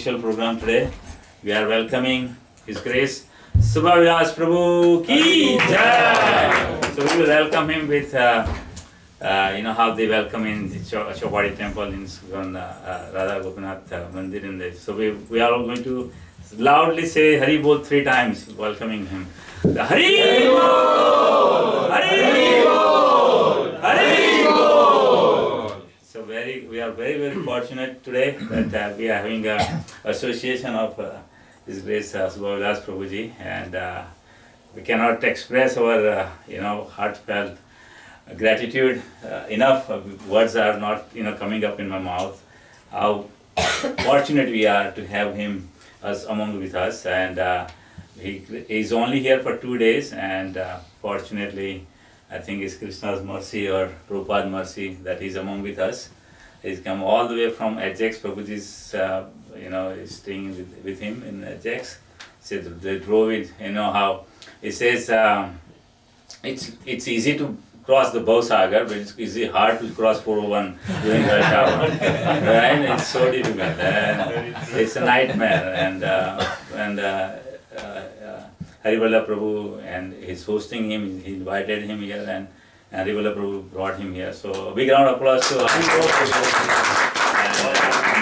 special program today. We are welcoming His Grace Shubhavilas Prabhu Ki Jai. So we will welcome him with, how they welcome in the Chowpatty temple in Radha Gopinath Mandir. So we are all going to loudly say Hari Bol 3 times, welcoming him. Hari Bol! Hari Bol! Hari Bol! So we are very fortunate today that we are having an association of His Grace Shubhavilas Prabhuji, and we cannot express our heartfelt gratitude enough. Words are not coming up in my mouth. How fortunate we are to have him among with us, and he is only here for 2 days, and fortunately I think it's Krishna's mercy or Prabhupada's mercy that he's among with us. He's come all the way from Ajax. Prabhuji's is staying with him in Ajax. So they drove it. How he says it's easy to cross the Bhausagar, but it's hard to cross 401 during rush hour. Right? It's so difficult. And it's a nightmare. And Haribala Prabhu, and he's hosting him. He invited him here, and Haribala Prabhu brought him here. So big round of applause to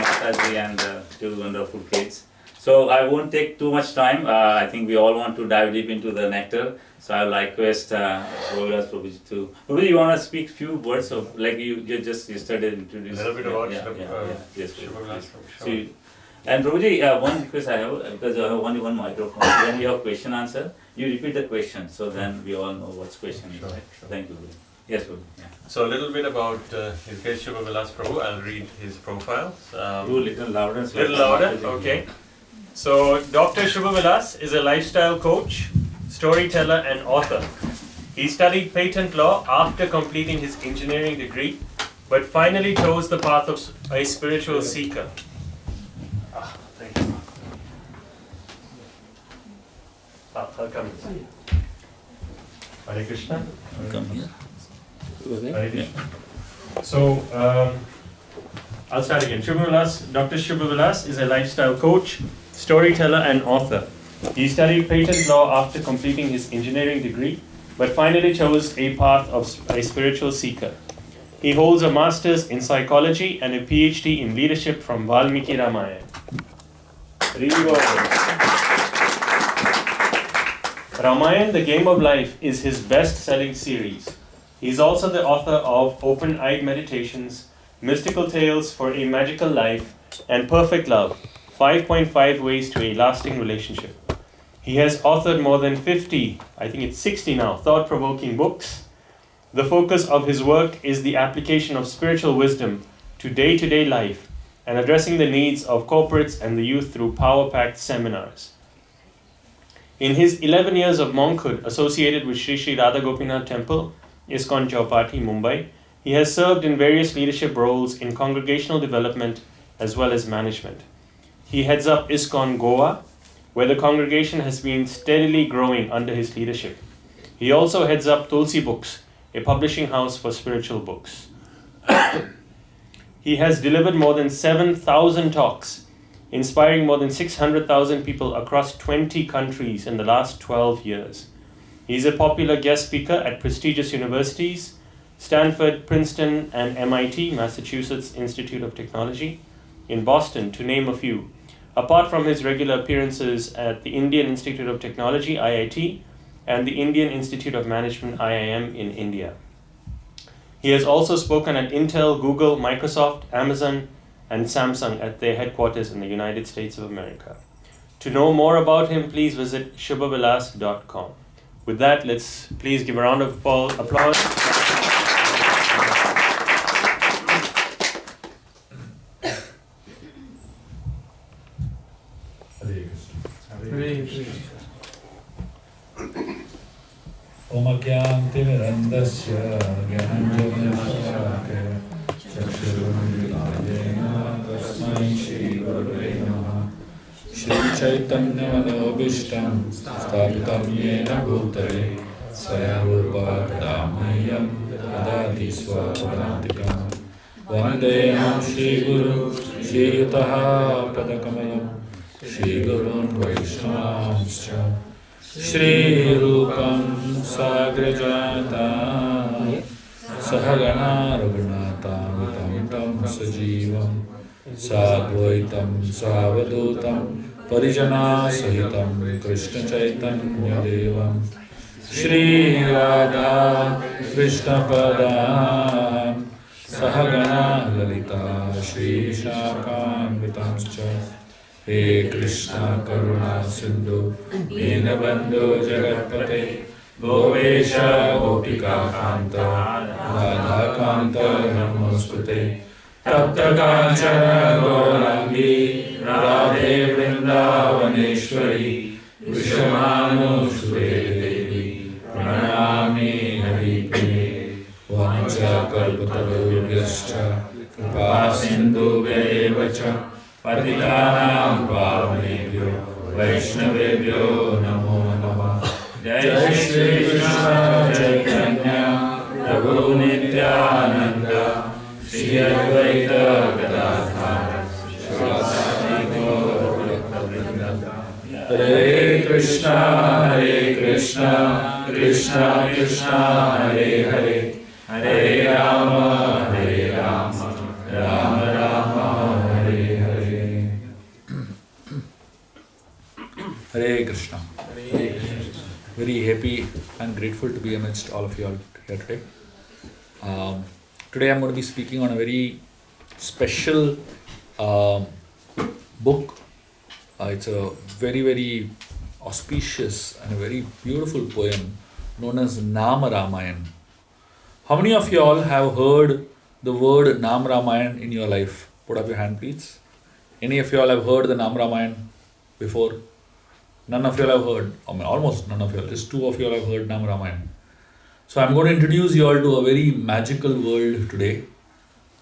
Mataji and 2 wonderful kids. So I won't take too much time. I think we all want to dive deep into the nectar. So I will request Shubhavilas Prabhuji to. Prabhuji, you want to speak few words of like you just yesterday introduced. A little bit about yes, Shubhavilas Prabhuji. So, and Prabhuji, one request I have, because I have only one microphone. When you have question answer, you repeat the question, so then we all know what's question is. Sure. Thank you, Prabhuji. Yes, Prabhuji. Yeah. So a little bit about His Grace Shubhavilas Prabhu. I'll read his profile. Do little louder. Little louder, okay. So Dr. Shubhavilas is a lifestyle coach, storyteller and author. He studied patent law after completing his engineering degree, but finally chose the path of a spiritual seeker. Thank you. I'll come. Hare Krishna. Come here. Hare Krishna. So, I'll start again. Dr. Shubhavilas is a lifestyle coach, storyteller and author. He studied patent law after completing his engineering degree, but finally chose a path of a spiritual seeker. He holds a master's in psychology and a PhD in leadership from Valmiki Ramayana. Ramayana, the Game of Life, is his best-selling series. He is also the author of Open-Eyed Meditations, Mystical Tales for a Magical Life, and Perfect Love, 5.5 Ways to a Lasting Relationship. He has authored more than 50, I think it's 60 now, thought-provoking books. The focus of his work is the application of spiritual wisdom to day-to-day life and addressing the needs of corporates and the youth through power-packed seminars. In his 11 years of monkhood associated with Sri Sri Radha Gopinath Temple, ISKCON Chowpatty, Mumbai, he has served in various leadership roles in congregational development as well as management. He heads up ISKCON Goa, where the congregation has been steadily growing under his leadership. He also heads up Tulsi Books, a publishing house for spiritual books. He has delivered more than 7,000 talks, inspiring more than 600,000 people across 20 countries in the last 12 years. He is a popular guest speaker at prestigious universities, Stanford, Princeton, and MIT, Massachusetts Institute of Technology, in Boston, to name a few. Apart from his regular appearances at the Indian Institute of Technology, IIT, and the Indian Institute of Management, IIM, in India. He has also spoken at Intel, Google, Microsoft, Amazon, and Samsung at their headquarters in the United States of America. To know more about him, please visit shubhavilas.com. With that, let's please give a round of applause. Omakyantimirandasya Gyananjanasya Chakshurumrilayena Tasmai Shri Gurave Namaha Shri Chaitanya Manobishtam Sthapitam Yena Bhutale Swayamrupa Tadamayam Dadati Swapadantikam Vandeham Shri Guru श्रीयुतः पदकमलं श्रीगुरून् वैष्णवांश्च श्रीरूपं साग्रजातां सहगणा रघुनाथान्वितं तं सजीवं साद्वैतं सावधूतं परिजनासहितं कृष्णचैतन्यदेवं श्रीराधा कृष्णपदान् सहगणा ललिता श्रीशाखान्वितांश्च हे कृष्णा करुणा सिन्धु दीनबन्धो जगत्पते गोपेश गोपिकान्त राधाकान्त नमोऽस्तुते तप्त काञ्चन गौराङ्गी राधे वृन्दावनेश्वरी विषमानुसुते देवी प्रणमामि हरिप्रिये वाञ्छाकल्पतरुभ्यश्च कृपा सिन्धुभ्येव च पतितानां पावनेभ्यो वैष्णवेभ्यो नमो नमः जय श्री कृष्ण चैतन्य प्रभु नित्यानंद श्री अद्वैत गदाधर श्रीवासादि गौरभक्तवृंद हरे Krishna Krishna Krishna Hare Hare Hare Ram Ram Ram Hare Hare Hare Krishna. Very happy and grateful to be amidst all of you all here today. Today I'm going to be speaking on a very special book. It's a very, very auspicious and a very beautiful poem known as Nama Ramayan. How many of you all have heard the word Nam Ramayan in your life? Put up your hand, please. Any of you all have heard the Nam Ramayan before? None of you all have heard. I mean, almost none of you all. Just two of you all have heard Nam Ramayan. So I'm going to introduce you all to a very magical world today.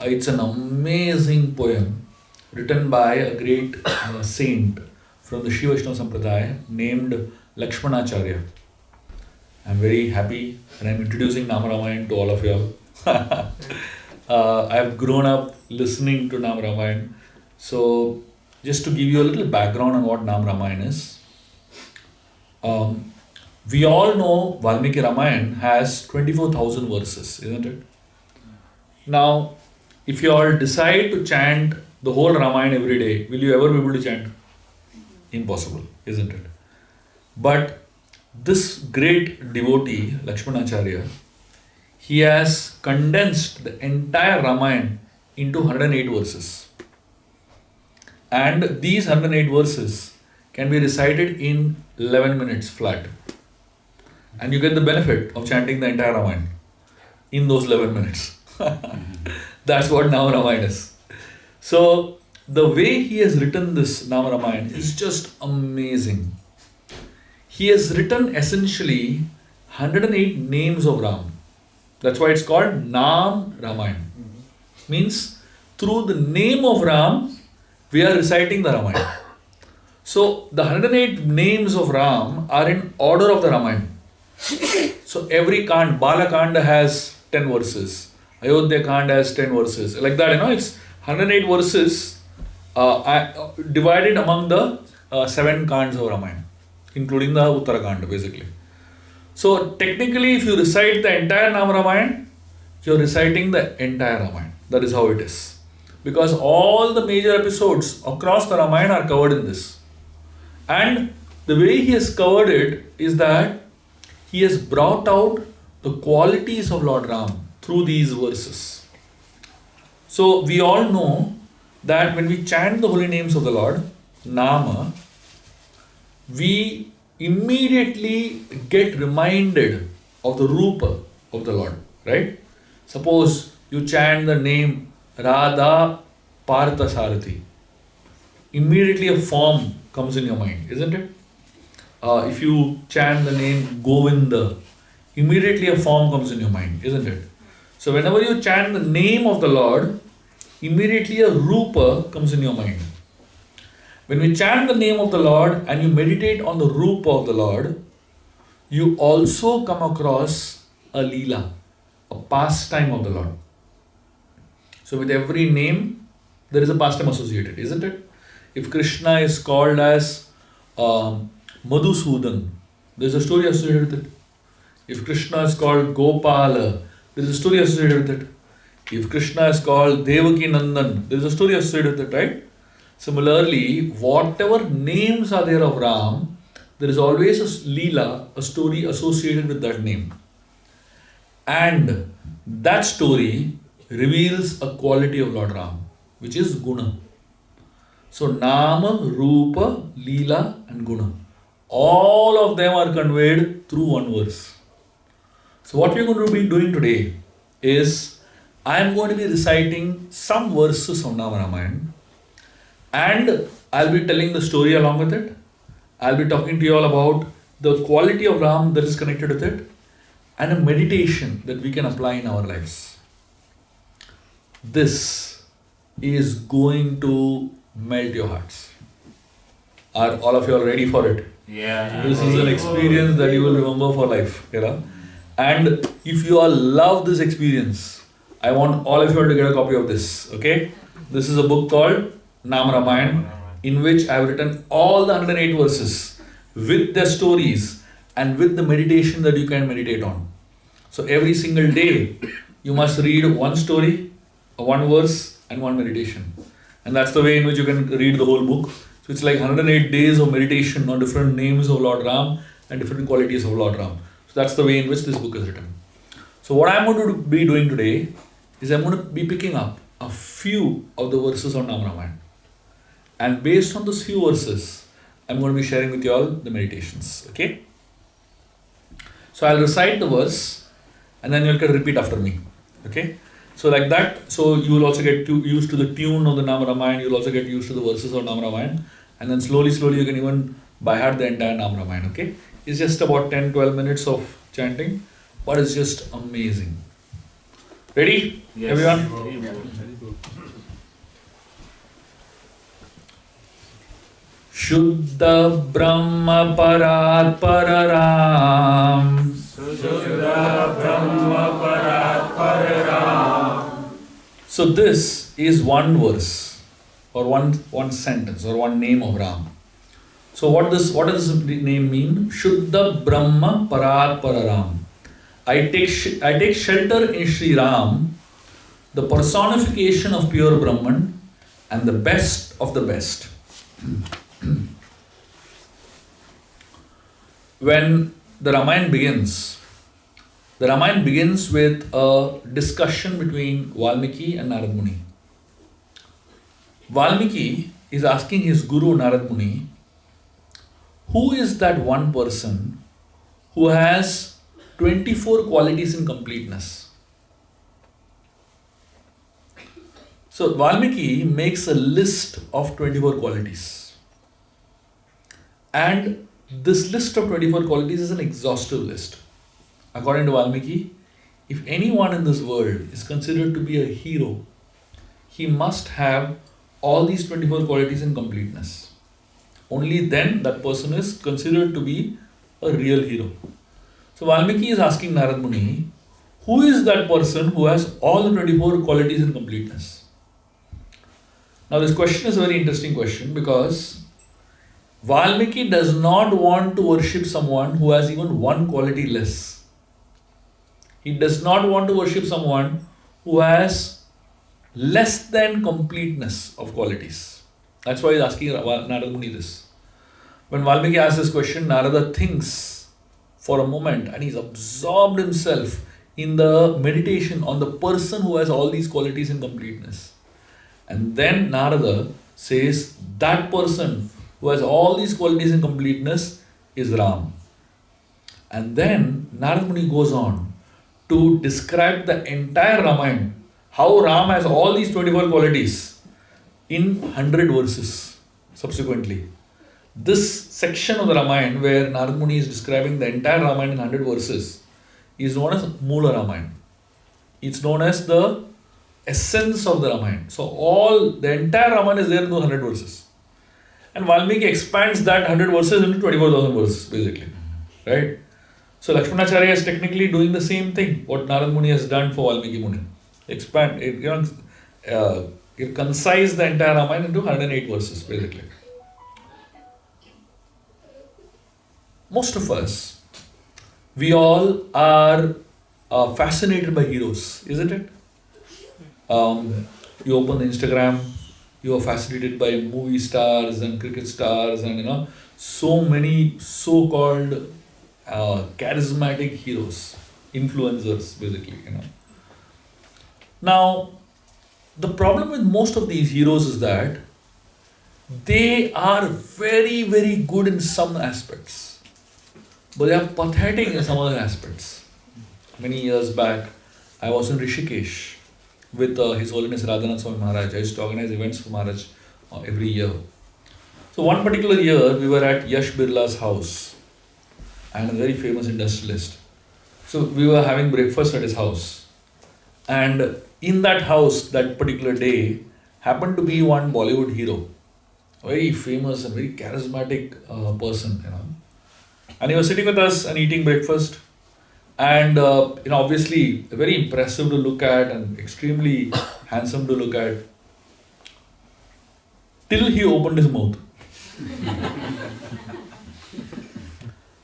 It's an amazing poem written by a great saint from the Shiva Vaishnava Sampradaya named Lakshmanacharya. I'm very happy and I'm introducing Nama Ramayan to all of you all. I've grown up listening to Nama Ramayan. So just to give you a little background on what Nama Ramayan is. We all know Valmiki Ramayan has 24,000 verses, isn't it? Now, if you all decide to chant the whole Ramayana every day, will you ever be able to chant? Impossible, isn't it? But this great devotee, Lakshmanacharya, he has condensed the entire Ramayana into 108 verses. And these 108 verses can be recited in 11 minutes flat. And you get the benefit of chanting the entire Ramayana in those 11 minutes. That's what Nama Ramayana is. So, the way he has written this Nama Ramayana is just amazing. He has written essentially 108 names of Ram. That's why it's called Nam Ramayana. Means, through the name of Ram, we are reciting the Ramayana. So, the 108 names of Ram are in order of the Ramayana. So, every Kand, Bala Kanda has 10 verses. Ayodhya Kanda has 10 verses. Like that, it's 108 verses divided among the 7 Kands of Ramayana, including the Uttarakanda, basically. So, technically, if you recite the entire Nama Ramayana, you're reciting the entire Ramayana. That is how it is. Because all the major episodes across the Ramayana are covered in this. And the way he has covered it is that he has brought out the qualities of Lord Ram through these verses. So we all know that when we chant the holy names of the Lord, Nama, we immediately get reminded of the Rupa of the Lord, right? Suppose you chant the name Radha Partha Sarathi. Immediately a form comes in your mind, isn't it? If you chant the name Govinda, immediately a form comes in your mind, isn't it? So whenever you chant the name of the Lord, immediately a Rupa comes in your mind. When we chant the name of the Lord and you meditate on the Rupa of the Lord, you also come across a Leela, a pastime of the Lord. So with every name, there is a pastime associated, isn't it? If Krishna is called as Madhusudan, there is a story associated with it. If Krishna is called Gopala, there is a story associated with it. If Krishna is called Devaki Nandan, there is a story associated with it, right? Similarly, whatever names are there of Ram, there is always a Leela, a story associated with that name. And that story reveals a quality of Lord Ram, which is Guna. So Nama, Rupa, Leela and Guna. All of them are conveyed through one verse. So what we are going to be doing today is I am going to be reciting some verses of Nama Ramayana, and I'll be telling the story along with it. I'll be talking to you all about the quality of Ram that is connected with it and a meditation that we can apply in our lives. This is going to melt your hearts. Are all of you all ready for it? Yeah. This is an experience that you will remember for life. And if you all love this experience, I want all of you all to get a copy of this. Okay? This is a book called Nama Ramayana, in which I have written all the 108 verses with their stories and with the meditation that you can meditate on. So every single day, you must read one story, one verse and one meditation. And that's the way in which you can read the whole book. So it's like 108 days of meditation on different names of Lord Ram and different qualities of Lord Ram. So that's the way in which this book is written. So what I'm going to be doing today is I'm going to be picking up a few of the verses of Nama Ramayana. And based on those few verses, I'm going to be sharing with you all the meditations. Okay? So I'll recite the verse and then you can repeat after me. Okay? So like that, so you will also get used to the tune of the Nama Ramayana, you will also get used to the verses of Nama Ramayana, and then slowly you can even by heart the entire Nama Ramayana, okay? It's just about 10-12 minutes of chanting, but it's just amazing. Ready? Yes. Everyone? Shuddha Brahma Parat Pararam, Shuddha Brahma Parat Pararam. So this is one verse or one sentence or one name of Ram. So what does this name mean? Shuddha Brahma Parat Pararam. I take shelter in Sri Ram, the personification of pure Brahman and the best of the best. When the Ramayana begins with a discussion between Valmiki and Narad Muni. Valmiki is asking his guru Narad Muni, who is that one person who has 24 qualities in completeness? So Valmiki makes a list of 24 qualities. And this list of 24 qualities is an exhaustive list. According to Valmiki, if anyone in this world is considered to be a hero, he must have all these 24 qualities in completeness. Only then that person is considered to be a real hero. So Valmiki is asking Narad Muni, who is that person who has all the 24 qualities in completeness? Now this question is a very interesting question because Valmiki does not want to worship someone who has even one quality less. He does not want to worship someone who has less than completeness of qualities. That's why he's asking Narada Muni this. When Valmiki asks this question, Narada thinks for a moment and he's absorbed himself in the meditation on the person who has all these qualities in completeness. And then Narada says that person who has all these qualities in completeness is Ram. And then Narada Muni goes on to describe the entire Ramayana, how Ram has all these 24 qualities in 100 verses subsequently. This section of the Ramayana where Narada Muni is describing the entire Ramayana in 100 verses is known as Moola Ramayana. It's known as the essence of the Ramayana. So the entire Ramayana is there in those 100 verses. And Valmiki expands that 100 verses into 24,000 verses basically. Right? So Lakshmanacharya is technically doing the same thing what Narad Muni has done for Valmiki Muni. You concise the entire Ramayana into 108 verses, basically. Most of us, we all are fascinated by heroes, isn't it? You open Instagram, you are fascinated by movie stars and cricket stars and so many so-called charismatic heroes, influencers, basically. Now, the problem with most of these heroes is that they are very, very good in some aspects, but they are pathetic in some other aspects. Many years back, I was in Rishikesh with His Holiness Radhanath Swami Maharaj. I used to organize events for Maharaj every year. So one particular year, we were at Yash Birla's house, and a very famous industrialist. So we were having breakfast at his house, and in that house, that particular day, happened to be one Bollywood hero, a very famous and very charismatic person, And he was sitting with us and eating breakfast, and obviously very impressive to look at and extremely handsome to look at. Till he opened his mouth.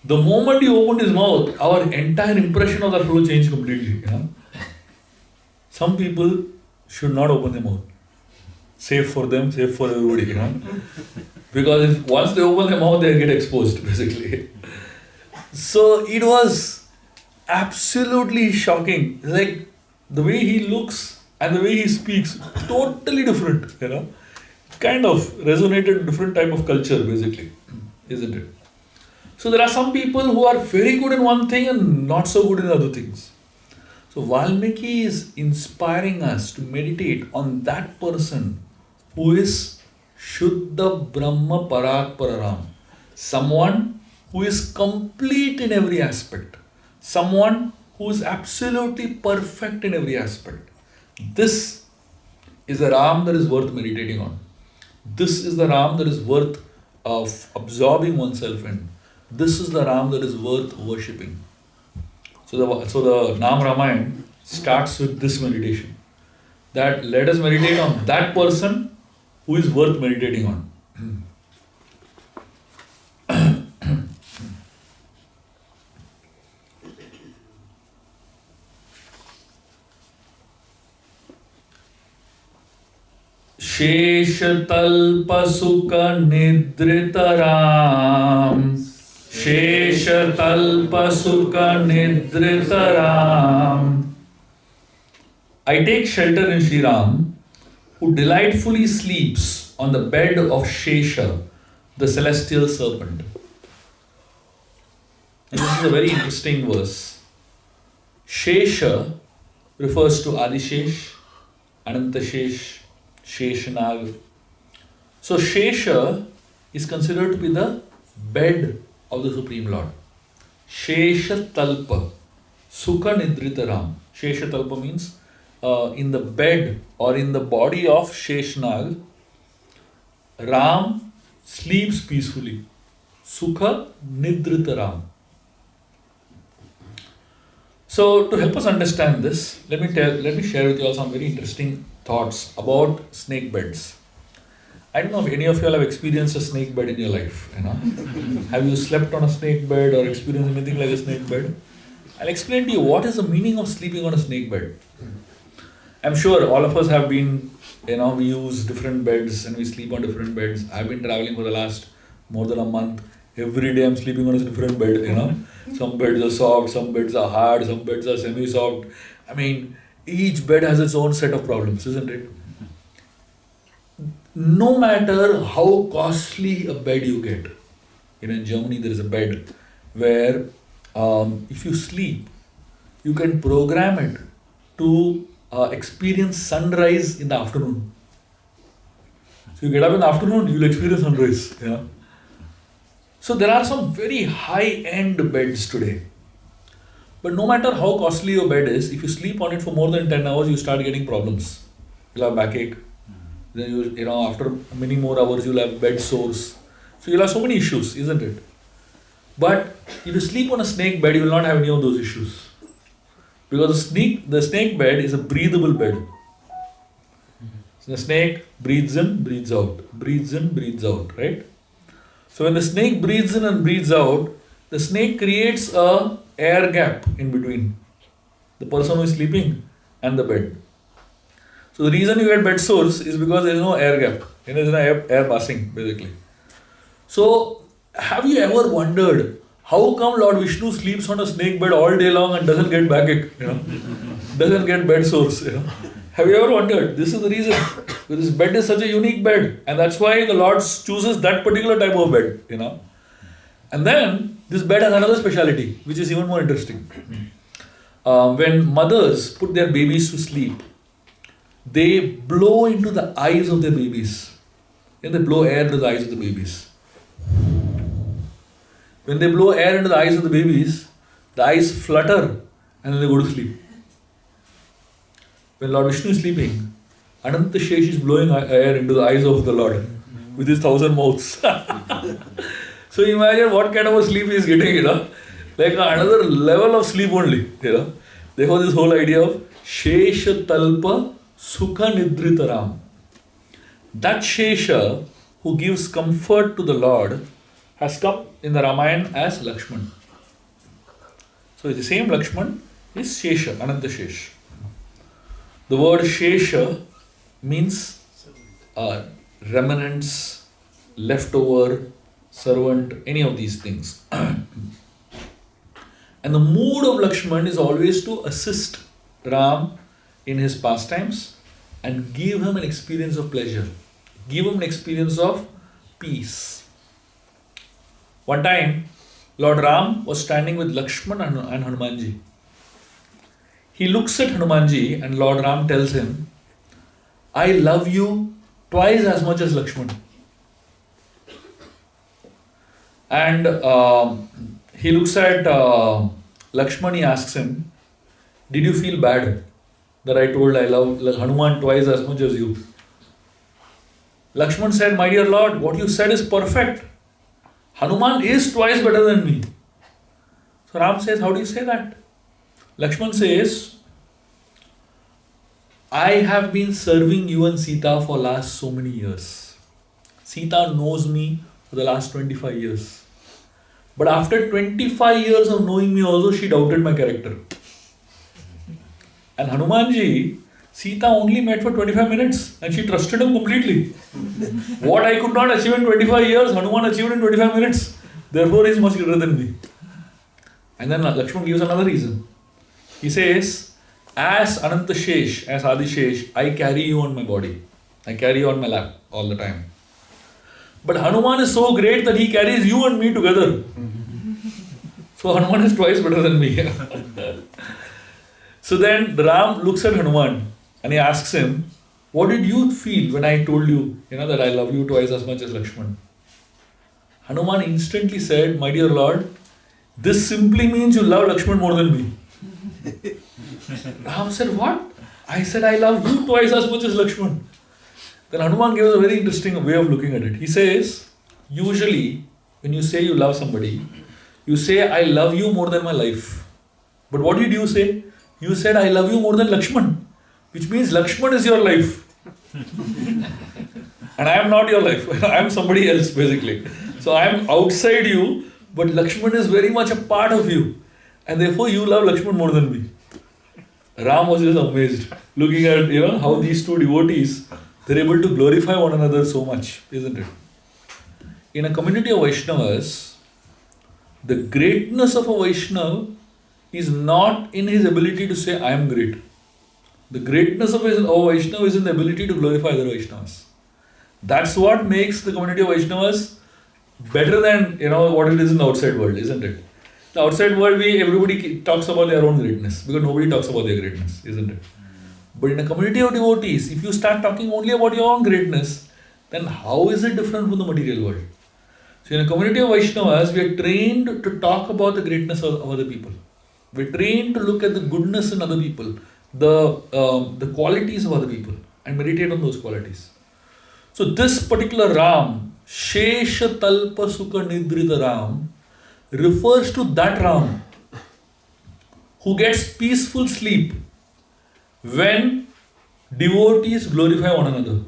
The moment he opened his mouth, our entire impression of that fellow changed completely. Some people should not open their mouth. Safe for them, safe for everybody, Because if once they open their mouth, they get exposed, basically. So it was absolutely shocking. Like the way he looks and the way he speaks, totally different, Kind of resonated different type of culture, basically, isn't it? So there are some people who are very good in one thing and not so good in other things. So Valmiki is inspiring us to meditate on that person who is Shuddha Brahma Parak Pararam. Someone who is complete in every aspect. Someone who is absolutely perfect in every aspect. This is a Ram that is worth meditating on. This is the Ram that is worth of absorbing oneself in. This is the Ram that is worth worshipping. So the Nam Ramayana starts with this meditation. That let us meditate on that person who is worth meditating on. Sheshatalpasuka Nidritaram. Sheshatalpasuka Nidritaram. I take shelter in Sri Ram, who delightfully sleeps on the bed of Shesha, the celestial serpent. And this is a very interesting verse. Shesha refers to Adishesh, Anantashesh, Sheshanag. So Shesha is considered to be the bed of the Supreme Lord. Shesha Talpa, Sukha Nidritaram. Shesha Talpa means in the bed or in the body of Sheshanag, Ram sleeps peacefully. Sukha Nidritaram. So to help us understand this, let me share with you all some very interesting thoughts about snake beds. I don't know if any of you all have experienced a snake bed in your life. Have you slept on a snake bed or experienced anything like a snake bed? I'll explain to you what is the meaning of sleeping on a snake bed. I'm sure all of us have been, we use different beds and we sleep on different beds. I've been traveling for the last more than a month. Every day I'm sleeping on a different bed, Some beds are soft, some beds are hard, some beds are semi-soft. I mean, each bed has its own set of problems, isn't it? No matter how costly a bed you get, in Germany there is a bed where if you sleep, you can program it to experience sunrise in the afternoon. So you get up in the afternoon, you will experience sunrise. So there are some very high-end beds today. But no matter how costly your bed is, if you sleep on it for more than 10 hours, you start getting problems. You'll have backache. Then after many more hours, you'll have bed sores. So you'll have so many issues, isn't it? But if you sleep on a snake bed, you will not have any of those issues. Because the snake bed is a breathable bed. So the snake breathes in, breathes out, breathes in, breathes out, right? So when the snake breathes in and breathes out, the snake creates a air gap in between the person who is sleeping and the bed. So the reason you get bed sores is because there is no air gap. There is no air passing basically. So have you ever wondered how come Lord Vishnu sleeps on a snake bed all day long and doesn't get backache, doesn't get bed sores, Have you ever wondered? This is the reason. Because this bed is such a unique bed, and that's why the Lord chooses that particular type of bed, And then this bed has another speciality, which is even more interesting. When mothers put their babies to sleep, they blow into the eyes of their babies. And they blow air into the eyes of the babies. When they blow air into the eyes of the babies, the eyes flutter and then they go to sleep. When Lord Vishnu is sleeping, Ananta Shesh is blowing air into the eyes of the Lord with his 1,000 mouths. So imagine what kind of a sleep he is getting, like another level of sleep only, Therefore this whole idea of Shesha Talpa Sukha Nidritaram. That Shesha who gives comfort to the Lord has come in the Ramayana as Lakshman. So the same Lakshman is Shesha, Ananta Shesh. The word Shesha means remnants, leftover, servant, any of these things. And the mood of Lakshman is always to assist Ram in his pastimes and give him an experience of pleasure, give him an experience of peace. One time, Lord Ram was standing with Lakshman and Hanumanji. He looks at Hanumanji and Lord Ram tells him, I love you twice as much as Lakshman. And he looks at Lakshman, he asks him, did you feel bad that I told I love Hanuman twice as much as you? Lakshman said, my dear Lord, what you said is perfect. Hanuman is twice better than me. So Ram says, how do you say that? Lakshman says, I have been serving you and Sita for last so many years. Sita knows me for the last 25 years. But after 25 years of knowing me also, she doubted my character. And Hanumanji, Sita only met for 25 minutes and she trusted him completely. What I could not achieve in 25 years, Hanuman achieved in 25 minutes. Therefore, he is much greater than me. And then Lakshman gives another reason. He says, as Ananta Shesh, as Adi Shesh, I carry you on my body. I carry you on my lap all the time. But Hanuman is so great that he carries you and me together. So Hanuman is twice better than me. So then Ram looks at Hanuman and he asks him, what did you feel when I told you, that I love you twice as much as Lakshman? Hanuman instantly said, my dear Lord, this simply means you love Lakshman more than me. Ram said, what? I said, I love you twice as much as Lakshman. Then Hanuman gives a very interesting way of looking at it. He says, usually when you say you love somebody, you say, I love you more than my life. But what did you say? You said, I love you more than Lakshman, which means Lakshman is your life. And I am not your life. I am somebody else basically. So I am outside you, but Lakshman is very much a part of you. And therefore you love Lakshman more than me. Ram was just amazed, looking at how these two devotees, they're able to glorify one another so much, isn't it? In a community of Vaishnavas, the greatness of a Vaishnava is not in his ability to say, I am great. The greatness of a Vaishnava is in the ability to glorify other Vaishnavas. That's what makes the community of Vaishnavas better than what it is in the outside world, isn't it? The outside world, everybody talks about their own greatness because nobody talks about their greatness, isn't it? But in a community of devotees, if you start talking only about your own greatness, then how is it different from the material world? So in a community of Vaishnavas, we are trained to talk about the greatness of other people. We are trained to look at the goodness in other people, the qualities of other people, and meditate on those qualities. So this particular Ram, Shesha Talpa Sukha Nidrita Ram, refers to that Ram who gets peaceful sleep when devotees glorify one another.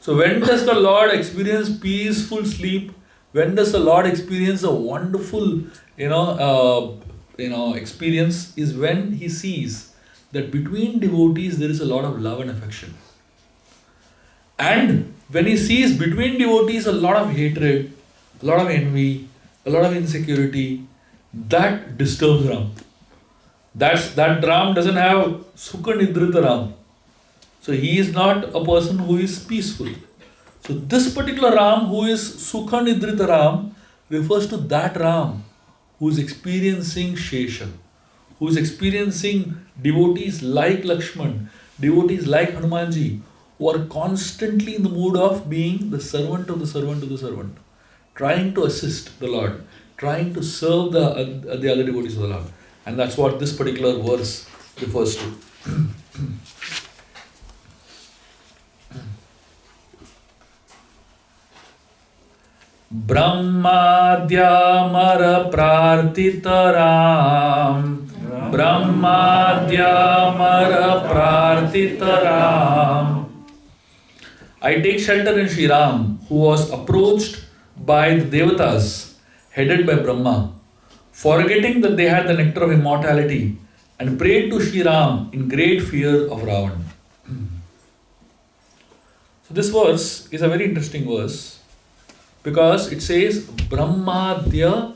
So when does the Lord experience peaceful sleep? When does the Lord experience a wonderful, experience? Is when He sees that between devotees there is a lot of love and affection. And when He sees between devotees a lot of hatred, a lot of envy, a lot of insecurity, that disturbs Ram. That Ram doesn't have Sukha Nidrita Ram. So he is not a person who is peaceful. So this particular Ram who is Sukha Nidrita Ram refers to that Ram who is experiencing Shesha, who is experiencing devotees like Lakshman, devotees like Hanumanji, who are constantly in the mood of being the servant of the servant of the servant, trying to assist the Lord, trying to serve the other devotees of the Lord. And that's what this particular verse refers to. Brahmadhyamara prartitaram, Brahmadhyamara prartitaram. I take shelter in Shri Ram, who was approached by the Devatas, headed by Brahma, forgetting that they had the nectar of immortality, and prayed to Shri Ram in great fear of Ravan. So this verse is a very interesting verse because it says Brahmadya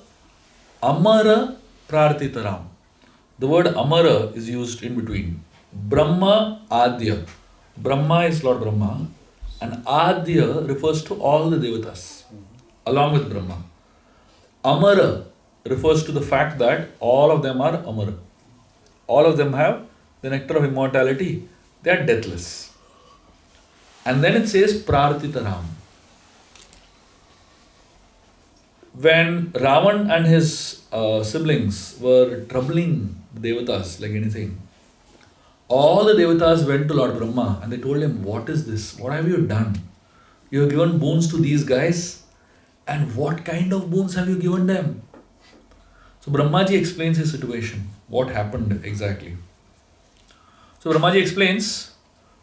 Amara Prartitaram. The word Amara is used in between. Brahma Adya. Brahma is Lord Brahma, and Adya refers to all the Devatas along with Brahma. Amara refers to the fact that all of them are Amara. All of them have the nectar of immortality. They are deathless. And then it says Prartitaram. When Ravan and his siblings were troubling the Devatas like anything, all the Devatas went to Lord Brahma and they told him, what is this? What have you done? You have given boons to these guys, and what kind of boons have you given them? So Brahmaji explains his situation, what happened exactly. So Brahmaji explains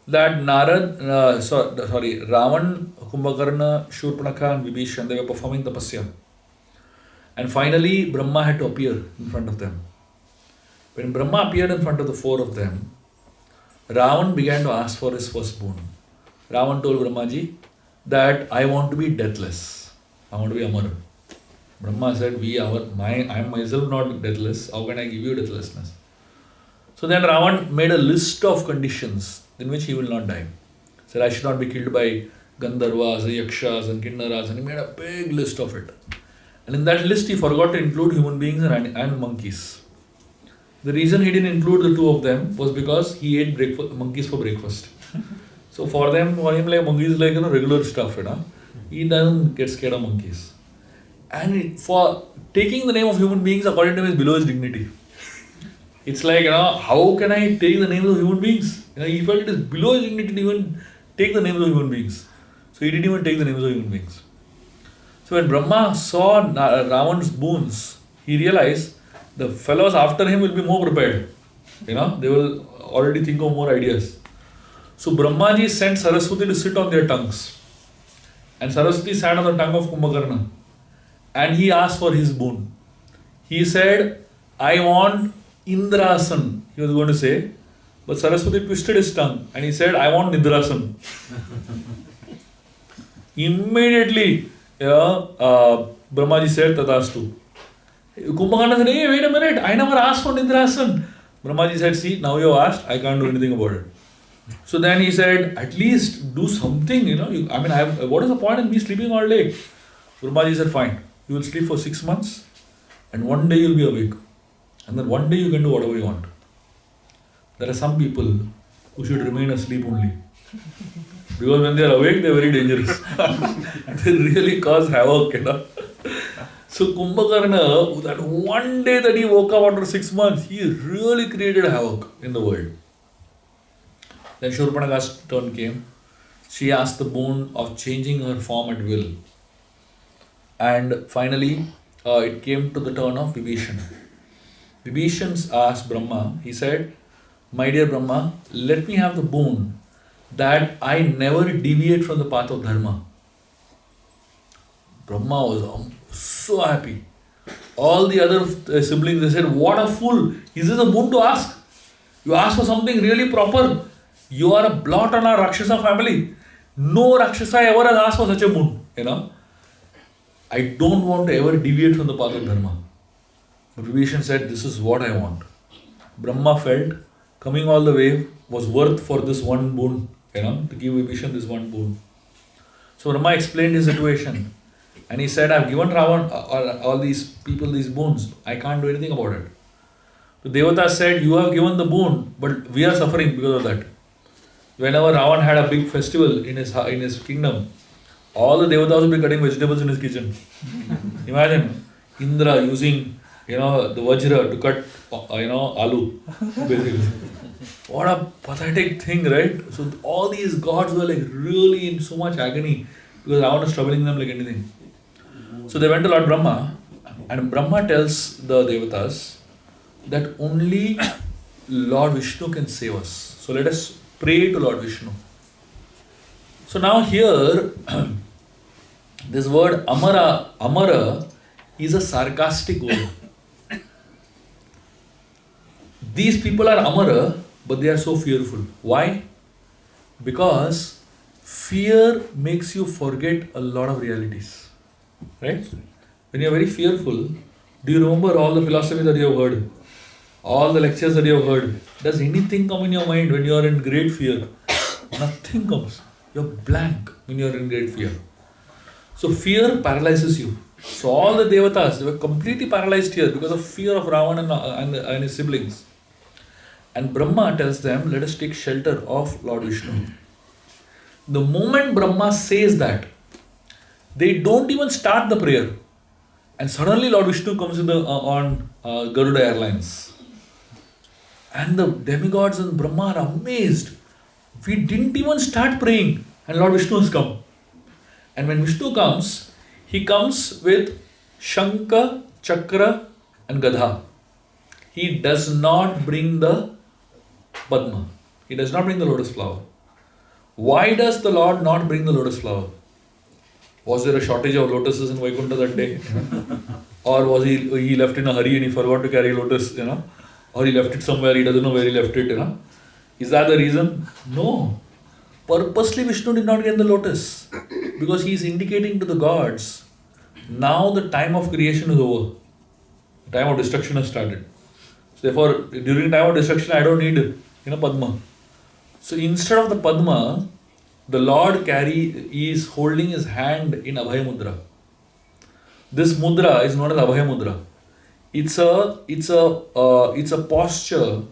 that Ravan, Kumbhakarna, Shurpanakha and Vibhishan, they were performing tapasya. And finally Brahma had to appear in front of them. When Brahma appeared in front of the four of them, Ravan began to ask for his first boon. Ravan told Brahmaji that I want to be deathless. I want to be Amara. Brahma said, I am myself not deathless. How can I give you deathlessness? So then Ravan made a list of conditions in which he will not die. He said, I should not be killed by Gandharvas, Yakshas and Kinnaras, and he made a big list of it. And in that list he forgot to include human beings and monkeys. The reason he didn't include the two of them was because he ate monkeys for breakfast. So for him, like monkeys like regular stuff, he doesn't get scared of monkeys. And for taking the name of human beings, according to him, is below his dignity. It's like, how can I take the names of human beings? He felt it is below his dignity to even take the names of human beings. So he didn't even take the names of human beings. So when Brahma saw Ravan's boons, he realized the fellows after him will be more prepared. They will already think of more ideas. So Brahmaji sent Saraswati to sit on their tongues. And Saraswati sat on the tongue of Kumbhakarna. And he asked for his boon. He said, I want Indrasan, he was going to say. But Saraswati twisted his tongue and he said, I want Nidrasan. Immediately, Brahmaji said, Tatastu. Kumbhakarna said, hey, wait a minute, I never asked for Nidrasan. Brahmaji said, see, now you have asked, I can't do anything about it. So then he said, at least do something, what is the point in me sleeping all day? Brahmaji said, fine, you will sleep for 6 months and one day you will be awake. And then one day you can do whatever you want. There are some people who should remain asleep only. Because when they are awake, they are very dangerous. They really cause havoc, So Kumbhakarna, that one day that he woke up after 6 months, he really created havoc in the world. Then Shurpanakha's turn came. She asked the boon of changing her form at will. And finally, it came to the turn of Vibhishan. Vibhishan asked Brahma, he said, my dear Brahma, let me have the boon that I never deviate from the path of Dharma. Brahma was so happy. All the other siblings, they said, what a fool. Is this a boon to ask? You ask for something really proper. You are a blot on our Rakshasa family. No Rakshasa ever has asked for such a boon. I don't want to ever deviate from the path of Dharma. Vibhishan said, this is what I want. Brahma felt coming all the way was worth for this one boon, to give Vibhishan this one boon. So Brahma explained his situation. And he said, I've given Ravan, all these people, these boons. I can't do anything about it. The Devatas said, you have given the boon, but we are suffering because of that. Whenever Ravan had a big festival in his kingdom, all the Devatas would be cutting vegetables in his kitchen. Imagine Indra using, the Vajra to cut, aloo, basically. What a pathetic thing, right? So all these gods were like really in so much agony because Ravan was troubling them like anything. So they went to Lord Brahma, and Brahma tells the Devatas that only Lord Vishnu can save us. So let us pray to Lord Vishnu. So now here, this word Amara is a sarcastic word. These people are Amara, but they are so fearful. Why? Because fear makes you forget a lot of realities. Right? When you are very fearful, do you remember all the philosophy that you have heard? All the lectures that you have heard? Does anything come in your mind when you are in great fear? Nothing comes. You are blank when you are in great fear. So fear paralyzes you. So all the Devatas, they were completely paralyzed here because of fear of Ravan and his siblings. And Brahma tells them, let us take shelter of Lord Vishnu. The moment Brahma says that, they don't even start the prayer. And suddenly Lord Vishnu comes on Garuda Airlines. And the demigods and Brahma are amazed. We didn't even start praying and Lord Vishnu has come. And when Vishnu comes, he comes with Shankha, Chakra and Gadha. He does not bring the Padma. He does not bring the lotus flower. Why does the Lord not bring the lotus flower? Was there a shortage of lotuses in Vaikuntha that day? Or was he left in a hurry and he forgot to carry lotus, Or he left it somewhere, he doesn't know where he left it, Is that the reason? No. Purposely Vishnu did not get the lotus. Because he is indicating to the gods, now the time of creation is over. The time of destruction has started. So therefore, during the time of destruction, I don't need, Padma. So instead of the Padma, the Lord is holding his hand in Abhaya Mudra. This mudra is known as Abhaya Mudra. It's a posture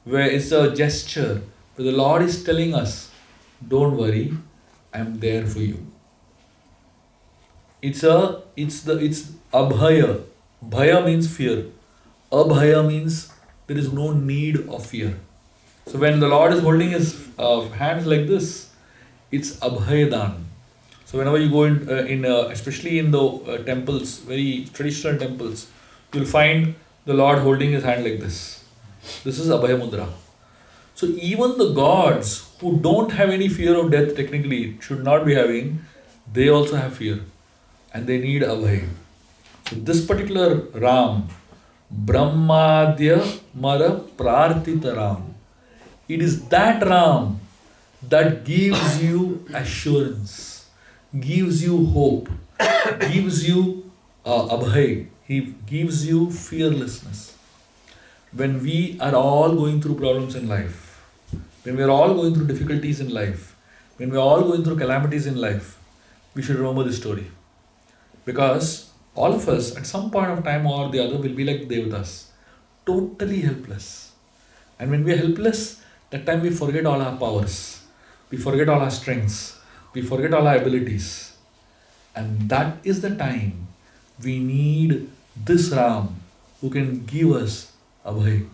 where it's a gesture where the Lord is telling us, don't worry, I'm there for you. It's Abhaya. Bhaya means fear. Abhaya means there is no need of fear. So when the Lord is holding his hands like this, it's Abhayadan. So whenever you go in especially in the temples, very traditional temples, you'll find the Lord holding his hand like this. This is Abhaya Mudra. So even the gods who don't have any fear of death technically should not be having, they also have fear. And they need Abhaya. So this particular Ram, Brahmadya Mara Prarthita Ram. It is that Ram that gives you assurance, gives you hope, gives you abhay. He gives you fearlessness. When we are all going through problems in life, when we are all going through difficulties in life, when we are all going through calamities in life, we should remember this story. Because all of us at some point of time or the other will be like Devatas, totally helpless. And when we are helpless, that time we forget all our powers, we forget all our strengths, we forget all our abilities. And that is the time we need this Ram who can give us abhay,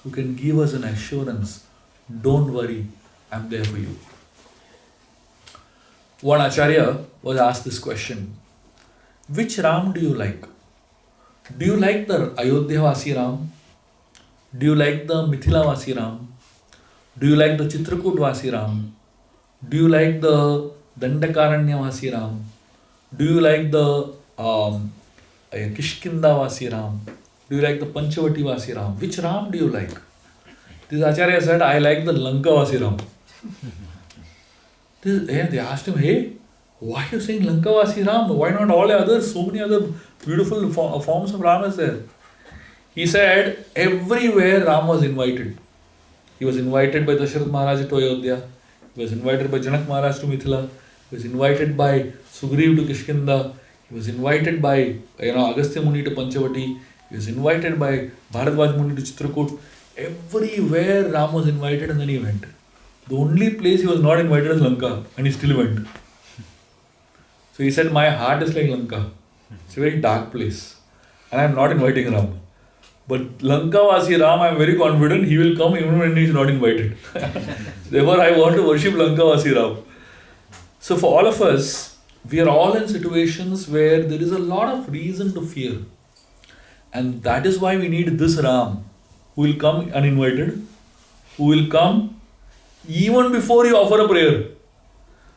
who can give us an assurance, don't worry, I'm there for you. One Acharya was asked this question, which Ram do you like? Do you like the Ayodhya Vasi Ram? Do you like the Mithila Vasi Ram? Do you like the Chitrakoot Vasi Ram? Do you like the Dandakaranya Vasi Ram? Do you like the Kishkinda Vasi Ram? Do you like the Panchavati Vasi Ram? Which Ram do you like? This Acharya said, I like the Lanka Vasi Ram. They asked him, hey, why are you saying Lanka Vasi Ram? Why not all the others? So many other beautiful forms of Ram is there. He said, everywhere Ram was invited. He was invited by Dasharatha Maharaj to Ayodhya. He was invited by Janak Maharaj to Mithila. He was invited by Sugriv to Kishkinda. He was invited by Agastya Muni to Panchavati. He was invited by Bharadwaj Muni to Chitrakoot. Everywhere Ram was invited and then he went. The only place he was not invited is Lanka, and he still went. So he said, my heart is like Lanka. It's a very dark place. And I am not inviting Ram. But Lanka Vasi Ram, I am very confident he will come even when he is not invited. Therefore, I want to worship Lanka Vasi Ram. So for all of us, we are all in situations where there is a lot of reason to fear. And that is why we need this Ram, who will come uninvited, who will come even before you offer a prayer.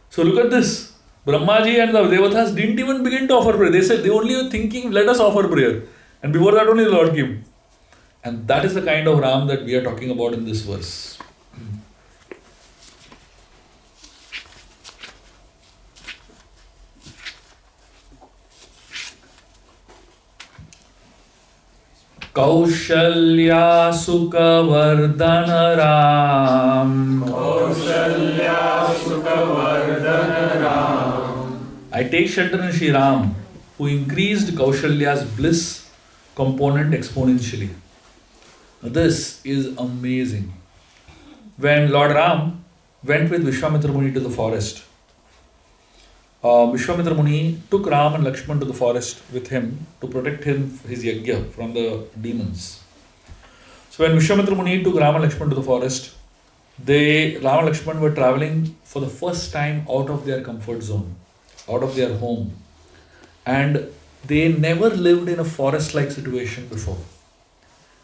So look at this. Brahmaji and the Devatas didn't even begin to offer prayer. They said they only were thinking, let us offer prayer. And before that only the Lord came. And that is the kind of Ram that we are talking about in this verse. Kaushalya Sukhavardhana Ram. Kaushalya Sukhavardhana Ram. I take shelter in Shri Ram, who increased Kaushalya's bliss component exponentially. Now this is amazing. When Lord Ram went with Vishwamitra Muni to the forest, Vishwamitra Muni took Ram and Lakshman to the forest with him to protect his yajna from the demons. So when Vishwamitra Muni took Ram and Lakshman to the forest, Ram and Lakshman were traveling for the first time out of their comfort zone, out of their home. And they never lived in a forest-like situation before.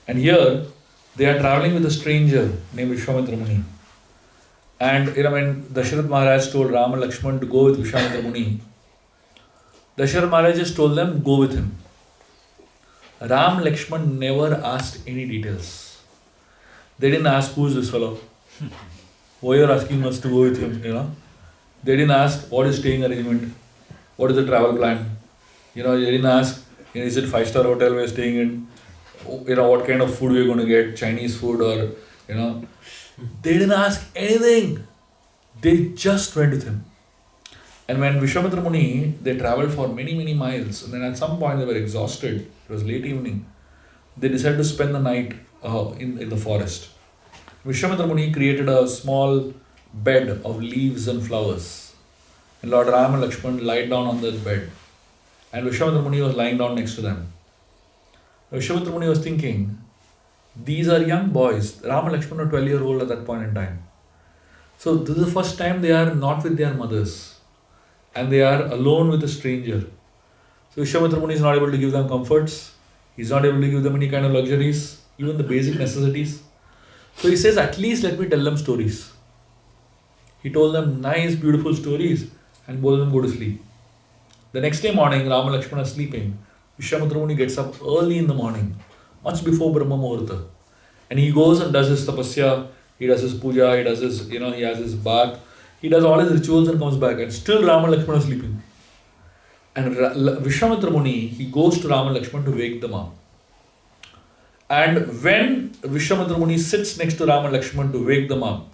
And here, they are traveling with a stranger named Vishwamitra Muni. And when Dasharatha Maharaj told Ram and Lakshman to go with Vishwamitra Muni, Dasharatha Maharaj just told them, go with him. Ram and Lakshman never asked any details. They didn't ask, who is this fellow? Why you are asking us to go with him? They didn't ask, what is staying arrangement? What is the travel plan? They didn't ask, is it 5-star hotel we are staying in? What kind of food we are going to get? Chinese food or, They didn't ask anything. They just went with him. And when Vishwamitra Muni, they travelled for many, many miles. And then at some point they were exhausted. It was late evening. They decided to spend the night in the forest. Vishwamitra Muni created a small bed of leaves and flowers. And Lord Ram and Lakshman lied down on this bed. And Vishwamitra Muni was lying down next to them. Vishwamitra Muni was thinking, these are young boys. Ram and Lakshman are 12-year-old at that point in time. So this is the first time they are not with their mothers. And they are alone with a stranger. So Vishwamitra Muni is not able to give them comforts. He is not able to give them any kind of luxuries, even the basic necessities. So he says, at least let me tell them stories. He told them nice, beautiful stories and both of them go to sleep. The next day morning, Ram and Lakshman are sleeping. Vishwamitra Muni gets up early in the morning, much before Brahma Muhurta. And he goes and does his tapasya, he does his puja, he does his, he has his bath, he does all his rituals and comes back. And still Ram and Lakshman are sleeping. And Vishwamitra Muni, he goes to Ram and Lakshman to wake them up. And when Vishwamitra Muni sits next to Ram and Lakshman to wake them up,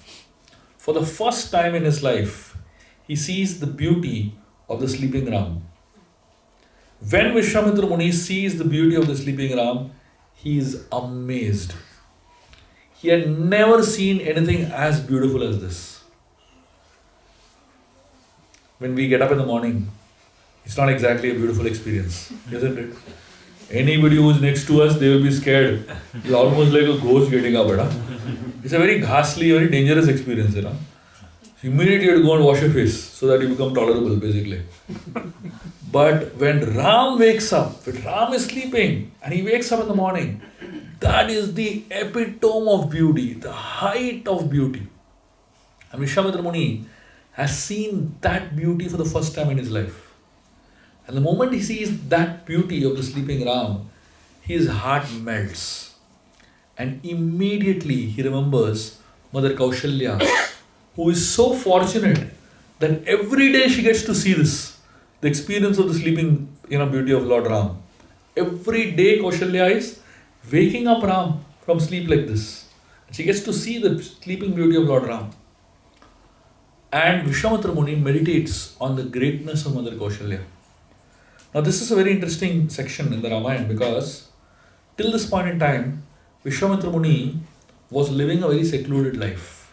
for the first time in his life, he sees the beauty of the sleeping Ram. When Vishwamitra Muni sees the beauty of the sleeping Ram, he is amazed. He had never seen anything as beautiful as this. When we get up in the morning, it's not exactly a beautiful experience, isn't it? Anybody who is next to us, they will be scared. It's almost like a ghost getting up. It's a very ghastly, very dangerous experience. Immediately you have to go and wash your face so that you become tolerable, basically. But when Ram wakes up, when Ram is sleeping and he wakes up in the morning, That is the epitome of beauty, the height of beauty. And Vishwamitra Muni has seen that beauty for the first time in his life. And the moment he sees that beauty of the sleeping Ram, his heart melts. And immediately he remembers Mother Kaushalya, who is so fortunate that every day she gets to see this, the experience of the sleeping beauty of Lord Ram. Every day Kaushalya is waking up Ram from sleep like this. She gets to see the sleeping beauty of Lord Ram. And Vishwamitra Muni meditates on the greatness of Mother Kaushalya. Now this is a very interesting section in the Ramayana because till this point in time, Vishwamitra Muni was living a very secluded life.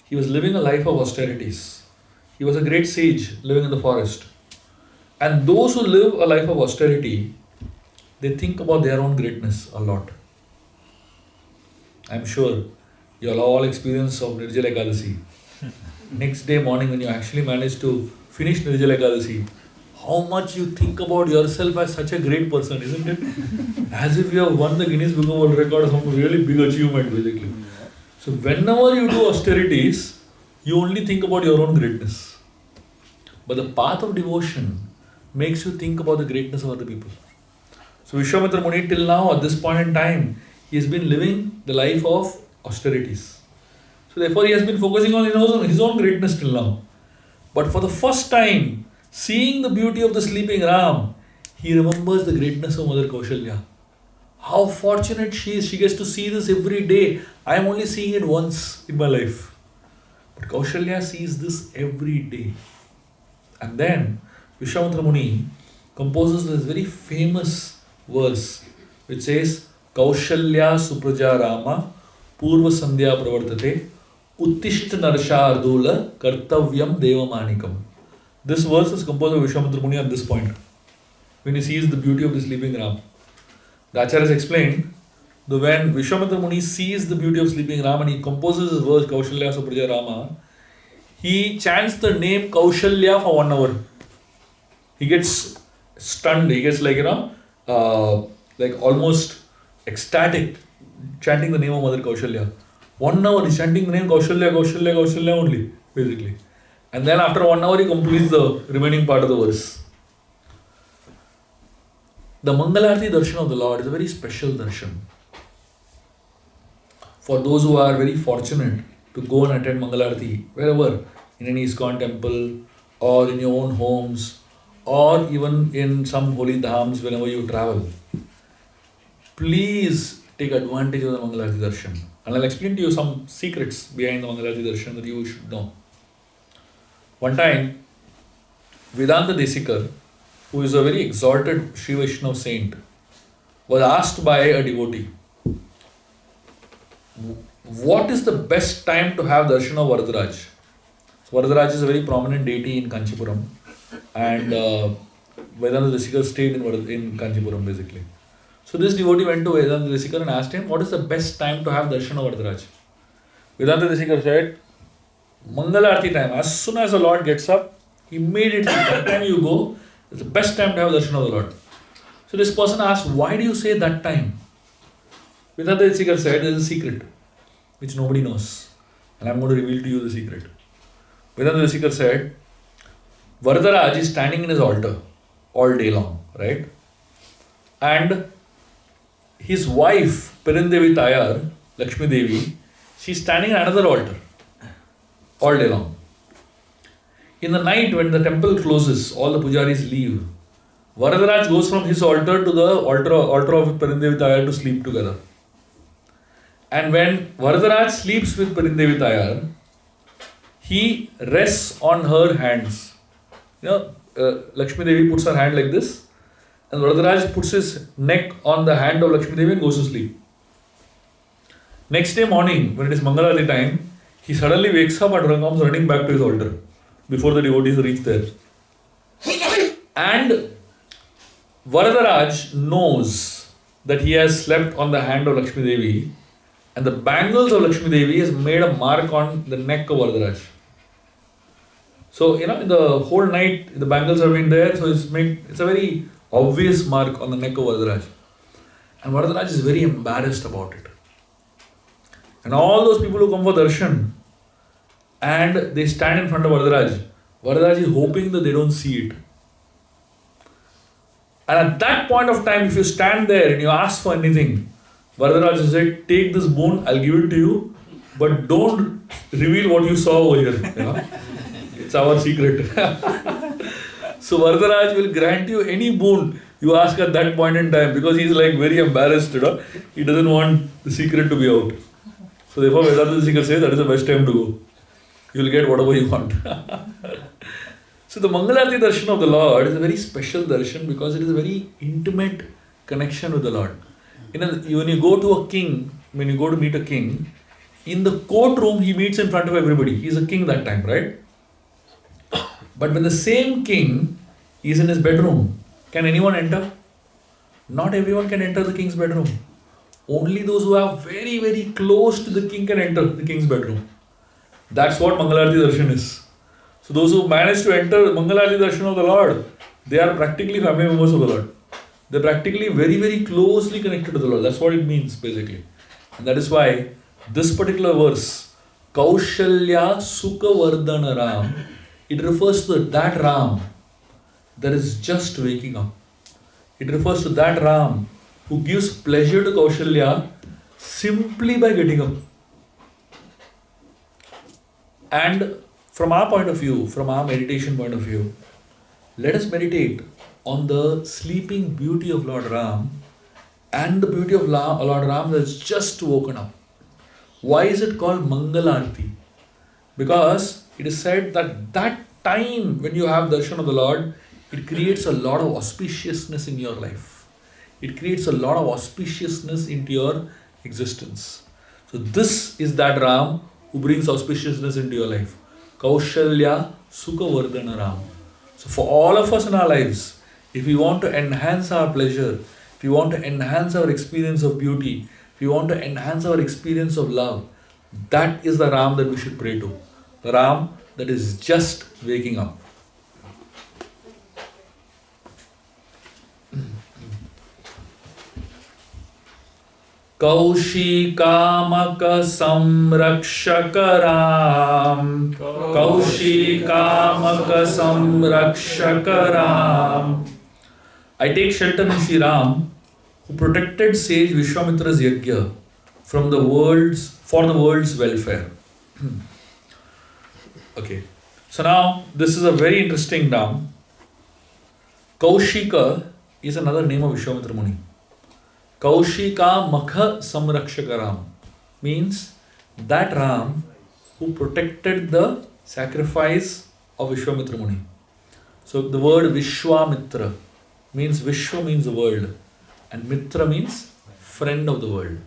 He was living a life of austerities. He was a great sage living in the forest. And those who live a life of austerity, they think about their own greatness a lot. I'm sure you all experience of Nirjala Ekadasi. Next day morning when you actually manage to finish Nirjala Ekadasi, how much you think about yourself as such a great person, isn't it? As if you have won the Guinness Book of World Record or some really big achievement basically. So whenever you do austerities, you only think about your own greatness. But the path of devotion makes you think about the greatness of other people. So Vishwamitra Muni till now at this point in time, he has been living the life of austerities. So therefore he has been focusing on his own greatness till now. But for the first time, seeing the beauty of the sleeping Ram, he remembers the greatness of Mother Kaushalya. How fortunate she is, she gets to see this every day. I am only seeing it once in my life. But Kaushalya sees this every day. And then Vishwamitra Muni composes this very famous verse which says, Kaushalya Supraja Rama Purva Sandhya Pravartate Uttishta Narasha Ardula Kartavyam Deva Manikam. This verse is composed by Vishwamitra Muni at this point, when he sees the beauty of the sleeping Ram. The Acharyas explained that when Vishwamitra Muni sees the beauty of sleeping Ram and he composes his verse Kaushalya Supraja Rama, he chants the name Kaushalya for 1 hour. He gets stunned, he gets like almost ecstatic, chanting the name of Mother Kaushalya. 1 hour he's chanting the name Kaushalya, Kaushalya, Kaushalya only, basically. And then after 1 hour he completes the remaining part of the verse. The Mangalarti darshan of the Lord is a very special darshan. For those who are very fortunate to go and attend Mangalarti, wherever, in any ISKCON temple, or in your own homes, or even in some holy dhams whenever you travel, please take advantage of the Mangalarti darshan. And I'll explain to you some secrets behind the Mangalarti darshan that you should know. One time, Vedanta Desikar, who is a very exalted Sri Vaishnava saint, was asked by a devotee, what is the best time to have darshan of Varadaraj? So Varadaraj is a very prominent deity in Kanchipuram, and Vedanta Desikar stayed in Kanchipuram basically. So this devotee went to Vedanta Desikar and asked him, what is the best time to have darshan of Varadaraj? Vedanta Desikar said, Mangalarti time, as soon as the Lord gets up, immediately, that time you go, it's the best time to have darshan of the Lord. So this person asked, why do you say that time? Vedanta Desikar said, there is a secret which nobody knows, and I am going to reveal to you the secret. Vedanta Desikar said, Varadaraj is standing in his altar all day long, right? And his wife, Perendevi Tayar, Lakshmi Devi, she is standing at another altar all day long. In the night when the temple closes, all the pujaris leave. Varadaraj goes from his altar to the altar of Perendevi Tayar to sleep together. And when Varadaraj sleeps with Perendevi Tayar, he rests on her hands. Lakshmi Devi puts her hand like this, and Varadaraj puts his neck on the hand of Lakshmi Devi and goes to sleep. Next day morning, when it is Mangalarti time, he suddenly wakes up and comes running back to his altar before the devotees reach there. And Varadaraj knows that he has slept on the hand of Lakshmi Devi, and the bangles of Lakshmi Devi has made a mark on the neck of Varadaraj. So, in the whole night, the bangles have been there, so it's a very obvious mark on the neck of Varadaraj. And Varadaraj is very embarrassed about it. And all those people who come for darshan and they stand in front of Varadaraj, Varadaraj is hoping that they don't see it. And at that point of time, if you stand there and you ask for anything, Varadaraj will say, take this boon, I'll give it to you, but don't reveal what you saw over here. You know? It's our secret. So Varadaraj will grant you any boon you ask at that point in time, because he's like very embarrassed, you know. He doesn't want the secret to be out. So therefore Vedanta Sikar says that is the best time to go. You will get whatever you want. So the Mangalarti darshan of the Lord is a very special darshan because it is a very intimate connection with the Lord. When you go to a king, when you go to meet a king, in the courtroom he meets in front of everybody. He is a king that time, right? But when the same king is in his bedroom, can anyone enter? Not everyone can enter the king's bedroom. Only those who are very, very close to the king can enter the king's bedroom. That's what Mangalarti darshan is. So those who manage to enter Mangalarti darshan of the Lord, they are practically family members of the Lord. They are practically very, very closely connected to the Lord. That's what it means basically. And that is why this particular verse, Kaushalya Sukha Vardhana Ram, it refers to that Ram that is just waking up. It refers to that Ram who gives pleasure to Kaushalya simply by getting up. And from our point of view, from our meditation point of view, let us meditate on the sleeping beauty of Lord Ram and the beauty of Lord Ram that's just woken up. Why is it called Mangalarti? Because it is said that that time when you have darshan of the Lord, it creates a lot of auspiciousness in your life. It creates a lot of auspiciousness into your existence. So this is that Ram who brings auspiciousness into your life. Kaushalya Sukha Vardhana Ram. So for all of us in our lives, if we want to enhance our pleasure, if we want to enhance our experience of beauty, if we want to enhance our experience of love, that is the Ram that we should pray to. The Ram that is just waking up. Kaushikamak Samrakshaka Ram. Kaushikamak Samrakshaka Ram. I take shelter in Shri Ram, who protected sage Vishwamitra's yajna for the world's welfare. Okay. So now this is a very interesting Ram. Kaushika is another name of Vishwamitra Muni. Kaushika Makha Samrakshaka Ram means that Ram who protected the sacrifice of Vishwamitra Muni. So the word Vishwamitra means Vishwa means the world and Mitra means friend of the world.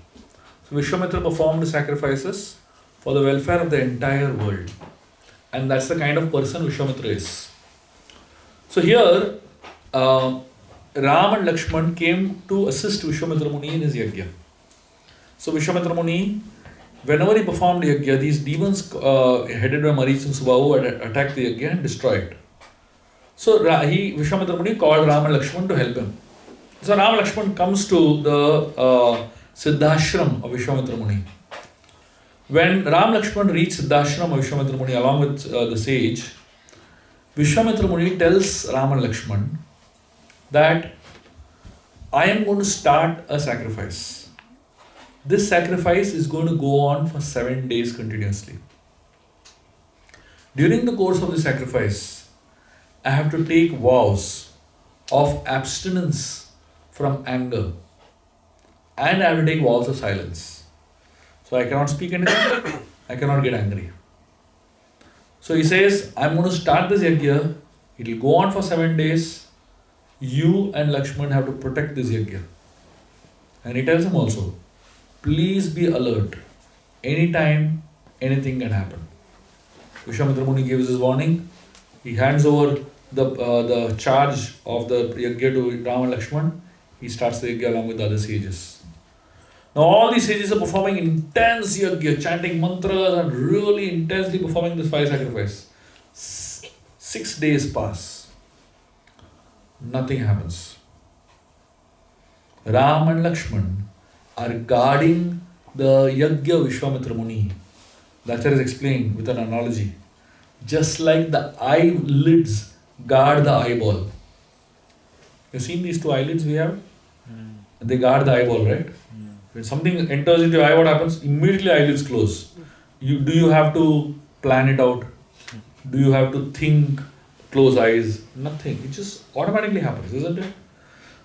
So Vishwamitra performed sacrifices for the welfare of the entire world. And that's the kind of person Vishwamitra is. So here Ram and Lakshman came to assist Vishwamitra Muni in his yajna. So Vishwamitra Muni, whenever he performed yajna, these demons headed by Maricha and Subhahu attacked the yajna and destroyed it. So Vishwamitra Muni called Ram and Lakshman to help him. So Ram and Lakshman comes to the Siddhashram of Vishwamitra Muni. When Ram and Lakshman reach Siddhashram of Vishwamitra Muni along with the sage, Vishwamitra Muni tells Ram and Lakshman that I am going to start a sacrifice. This sacrifice is going to go on for 7 days continuously. During the course of the sacrifice, I have to take vows of abstinence from anger and I have to take vows of silence. So I cannot speak anything, I cannot get angry. So he says, I am going to start this yajna, it will go on for 7 days. You and Lakshman have to protect this yajna. And he tells him also, please be alert. Anytime, anything can happen. Vishwamitra Muni gives his warning. He hands over the charge of the yajna to Ram and Lakshman. He starts the yajna along with the other sages. Now all these sages are performing intense yajna, chanting mantras and really intensely performing this fire sacrifice. 6 days pass. Nothing happens. Ram and Lakshman are guarding the Yajna Vishwamitra Muni. The Acharya is explained with an analogy. Just like the eyelids guard the eyeball. You've seen these two eyelids we have? They guard the eyeball, right? When something enters into your eye, what happens? Immediately eyelids close. Do you have to plan it out? Do you have to think, close eyes? Nothing. It just automatically happens, isn't it?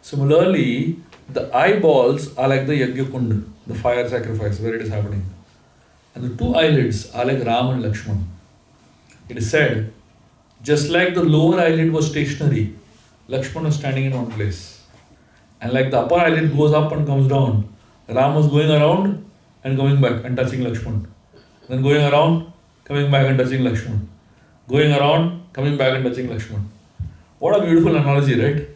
Similarly, the eyeballs are like the Yajna Kund, the fire sacrifice where it is happening. And the two eyelids are like Ram and Lakshman. It is said, just like the lower eyelid was stationary, Lakshman was standing in one place. And like the upper eyelid goes up and comes down, Ram was going around and coming back and touching Lakshman. Then going around, coming back and touching Lakshman. Going around, coming back and touching Lakshman. What a beautiful analogy, right?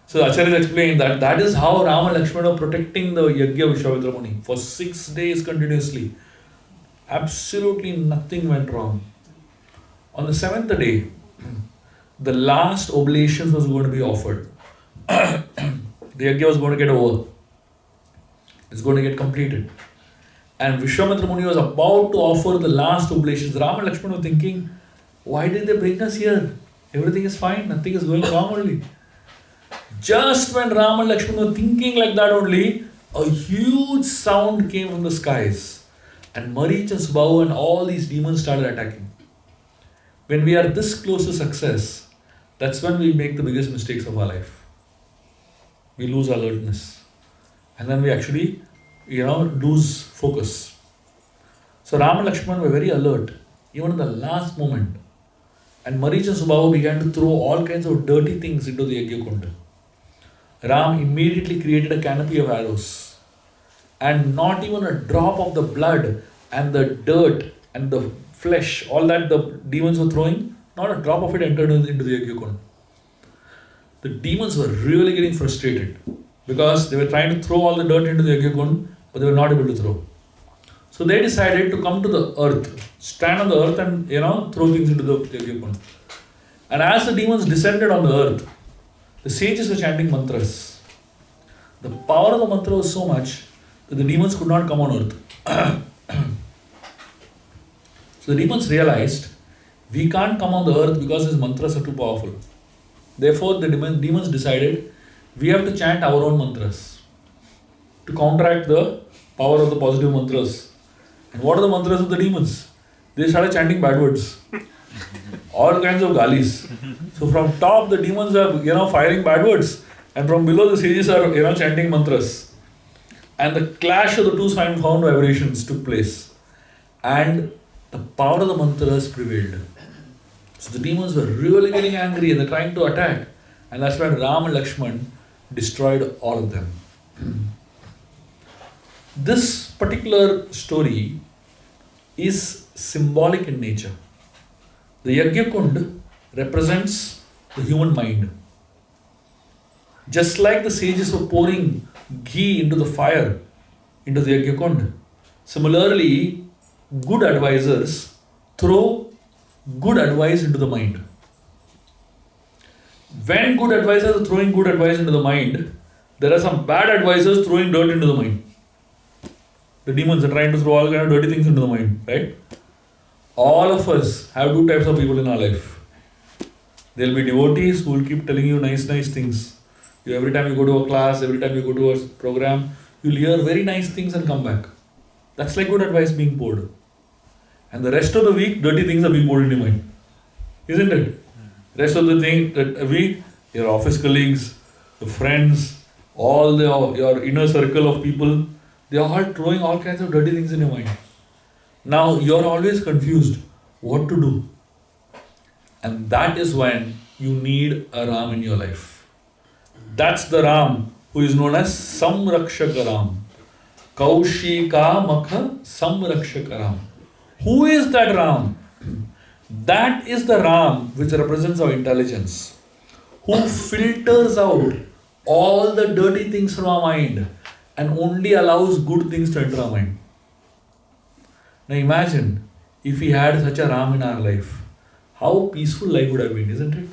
So Acharya explained that that is how Ram and Lakshman are protecting the Yajna Vishwamitra Muni for 6 days continuously. Absolutely nothing went wrong. On the 7th day, the last oblations was going to be offered. The Yajna was going to get over. It's going to get completed. And Vishwamitra Muni was about to offer the last oblations. Ram and Lakshman were thinking, why did they bring us here? Everything is fine, nothing is going wrong only. Just when Ram and Lakshman were thinking like that only, a huge sound came from the skies. And Marich and Subhavu and all these demons started attacking. When we are this close to success, that's when we make the biggest mistakes of our life. We lose alertness. And then we actually, lose focus. So Ram and Lakshman were very alert, even in the last moment. And Marich and Subhavu began to throw all kinds of dirty things into the Yajna Kunda. Ram immediately created a canopy of arrows. And not even a drop of the blood and the dirt and the flesh, all that the demons were throwing, not a drop of it entered into the Yajna Kunda. The demons were really getting frustrated because they were trying to throw all the dirt into the Yajna Kunda, but they were not able to throw. So they decided to come to the earth, stand on the earth and throw things into the Yajna Kunda. And as the demons descended on the earth, the sages were chanting mantras. The power of the mantra was so much that the demons could not come on earth. So the demons realized, we can't come on the earth because his mantras are too powerful. Therefore, the demons decided, we have to chant our own mantras to counteract the power of the positive mantras. And what are the mantras of the demons? They started chanting bad words. All kinds of galis. So from top, the demons are, firing bad words. And from below, the sages are, chanting mantras. And the clash of the two sound vibrations took place. And the power of the mantras prevailed. So the demons were really getting angry and they're trying to attack. And that's when Ram and Lakshman destroyed all of them. This particular story is symbolic in nature. The Yajna Kund represents the human mind. Just like the sages were pouring ghee into the fire, into the Yajna Kund, similarly, good advisors throw good advice into the mind. When good advisors are throwing good advice into the mind, there are some bad advisors throwing dirt into the mind. The demons are trying to throw all kind of dirty things into the mind, right? All of us have two types of people in our life. There will be devotees who will keep telling you nice things. Every time you go to a class, every time you go to a program, you'll hear very nice things and come back. That's like good advice being poured. And the rest of the week, dirty things are being poured into your mind. Isn't it? Rest of the week, your office colleagues, the friends, all your inner circle of people, they are all throwing all kinds of dirty things in your mind. Now you're always confused what to do. And that is when you need a Ram in your life. That's the Ram who is known as Samrakshaka Ram. Kaushika Makha Samrakshaka Ram. Who is that Ram? That is the Ram which represents our intelligence, who filters out all the dirty things from our mind and only allows good things to enter our mind. Now imagine if we had such a Ram in our life, how peaceful life would have been, isn't it?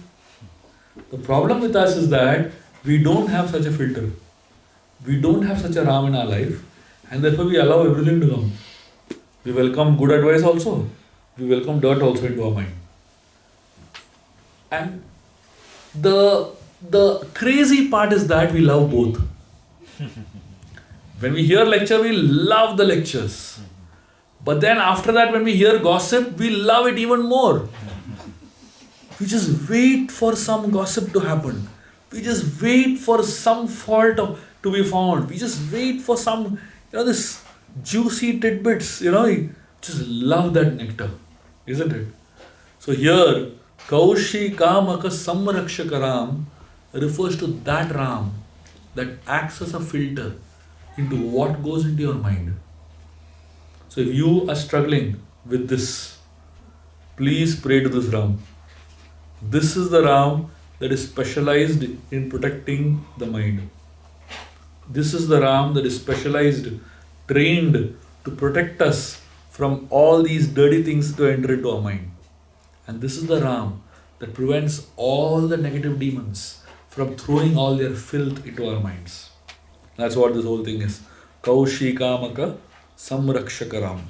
The problem with us is that we don't have such a filter. we don't have such a Ram in our life, and therefore we allow everything to come. We welcome good advice also. We welcome dirt also into our mind. And the crazy part is that we love both. When we hear lecture, we love the lectures. But then after that, when we hear gossip, we love it even more. We just wait for some gossip to happen. We just wait for some fault to be found. We just wait for some, this juicy tidbits, you just love that nectar, isn't it? So here, Kaushi Kamaka Samrakshakaram refers to that Ram that acts as a filter into what goes into your mind. So if you are struggling with this, please pray to this Ram. This is the Ram that is specialized in protecting the mind. This is the Ram that is specialized, trained to protect us from all these dirty things to enter into our mind. And this is the Ram that prevents all the negative demons from throwing all their filth into our minds. That's what this whole thing is. Kaushikamaka Samrakshakaram.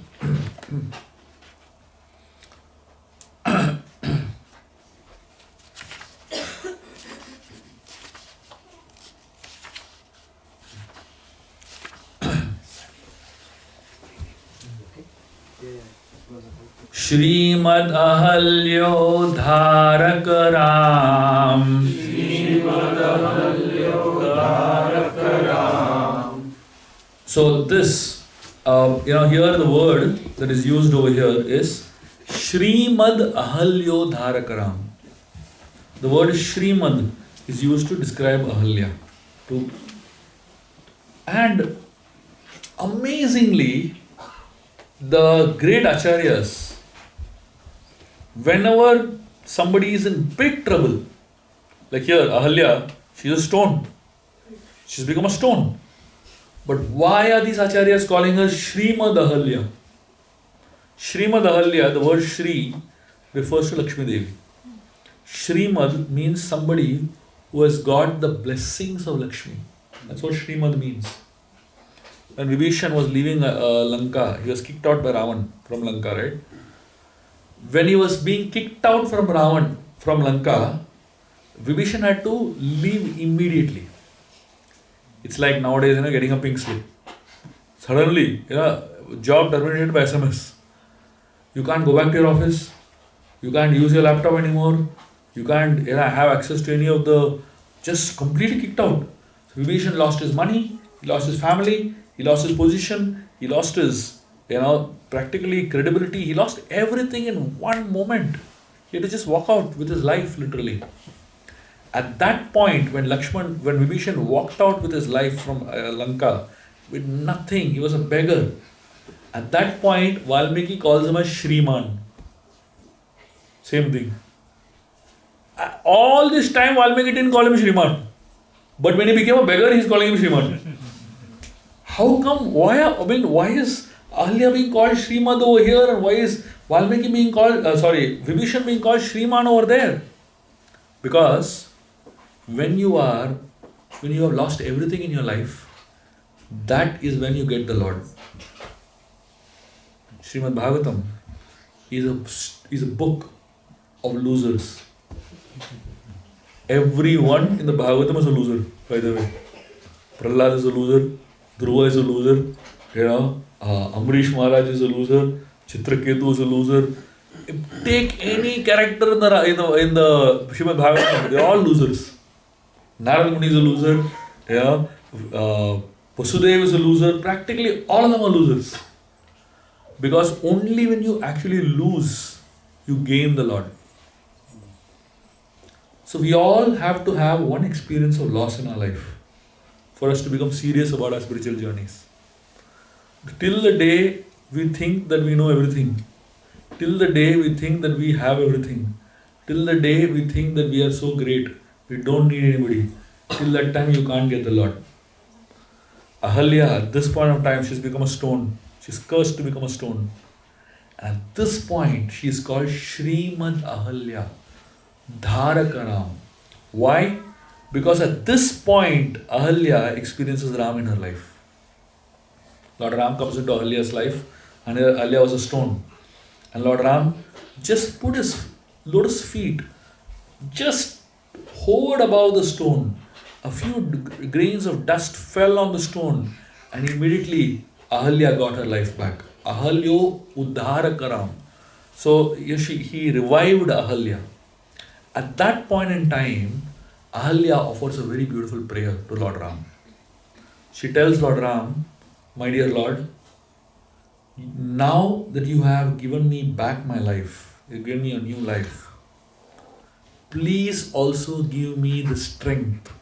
Shrimad Ahalyo Dharak Ram. So this, here the word that is used over here is Shrimad Ahalyo Dharakaram. The word Shrimad is used to describe Ahalya. And amazingly, the great acharyas, whenever somebody is in big trouble, like here, Ahalya, she's a stone. She's become a stone. But why are these acharyas calling her Shrimad Ahalya? Shrimad Ahalya, the word Shri refers to Lakshmi Devi. Shrimad means somebody who has got the blessings of Lakshmi. That's what Shrimad means. When Vibhishan was leaving Lanka, he was kicked out by Ravan from Lanka, right? When he was being kicked out from Ravan from Lanka, Vibhishan had to leave immediately. It's like nowadays, getting a pink slip. Suddenly, job terminated by SMS. You can't go back to your office. You can't use your laptop anymore. You can't have access to any of the, just completely kicked out. So Vibhishan lost his money, he lost his family, he lost his position, he lost his, practically credibility. He lost everything in one moment. He had to just walk out with his life, literally. At that point, when Vibhishan walked out with his life from Lanka with nothing, he was a beggar. At that point, Valmiki calls him a Shriman. Same thing. All this time, Valmiki didn't call him Shriman. But when he became a beggar, he's calling him Shriman. How come? Why is Ahalya being called Shrimad over here, and why is Valmiki being called, Vibhishan being called Shriman over there? Because when you have lost everything in your life, that is when you get the Lord. Srimad Bhagavatam is a book of losers. Everyone in the Bhagavatam is a loser, by the way. Prahlad is a loser, Dhruva is a loser, Amrish Maharaj is a loser, Chitraketu is a loser. Take any character in the Srimad Bhagavatam, they're all losers. Narad Muni is a loser, Vasudeva is a loser, practically all of them are losers. Because only when you actually lose, you gain the Lord. So we all have to have one experience of loss in our life for us to become serious about our spiritual journeys. Till the day we think that we know everything, till the day we think that we have everything, till the day we think that we are so great, we don't need anybody, till that time you can't get the Lord. Ahalya, at this point of time, she's become a stone. She's cursed to become a stone. And at this point, she is called Shrimad Ahalya, Dharakaram. Why? Because at this point, Ahalya experiences Ram in her life. Lord Ram comes into Ahalya's life, and Ahalya was a stone. And Lord Ram just put his lotus feet, just hovered above the stone. A few grains of dust fell on the stone, and immediately Ahalya got her life back. Ahalyo Uddharakaram. So he revived Ahalya. At that point in time, Ahalya offers a very beautiful prayer to Lord Ram. She tells Lord Ram, my dear Lord, now that you have given me back my life, you've given me a new life, please also give me the strength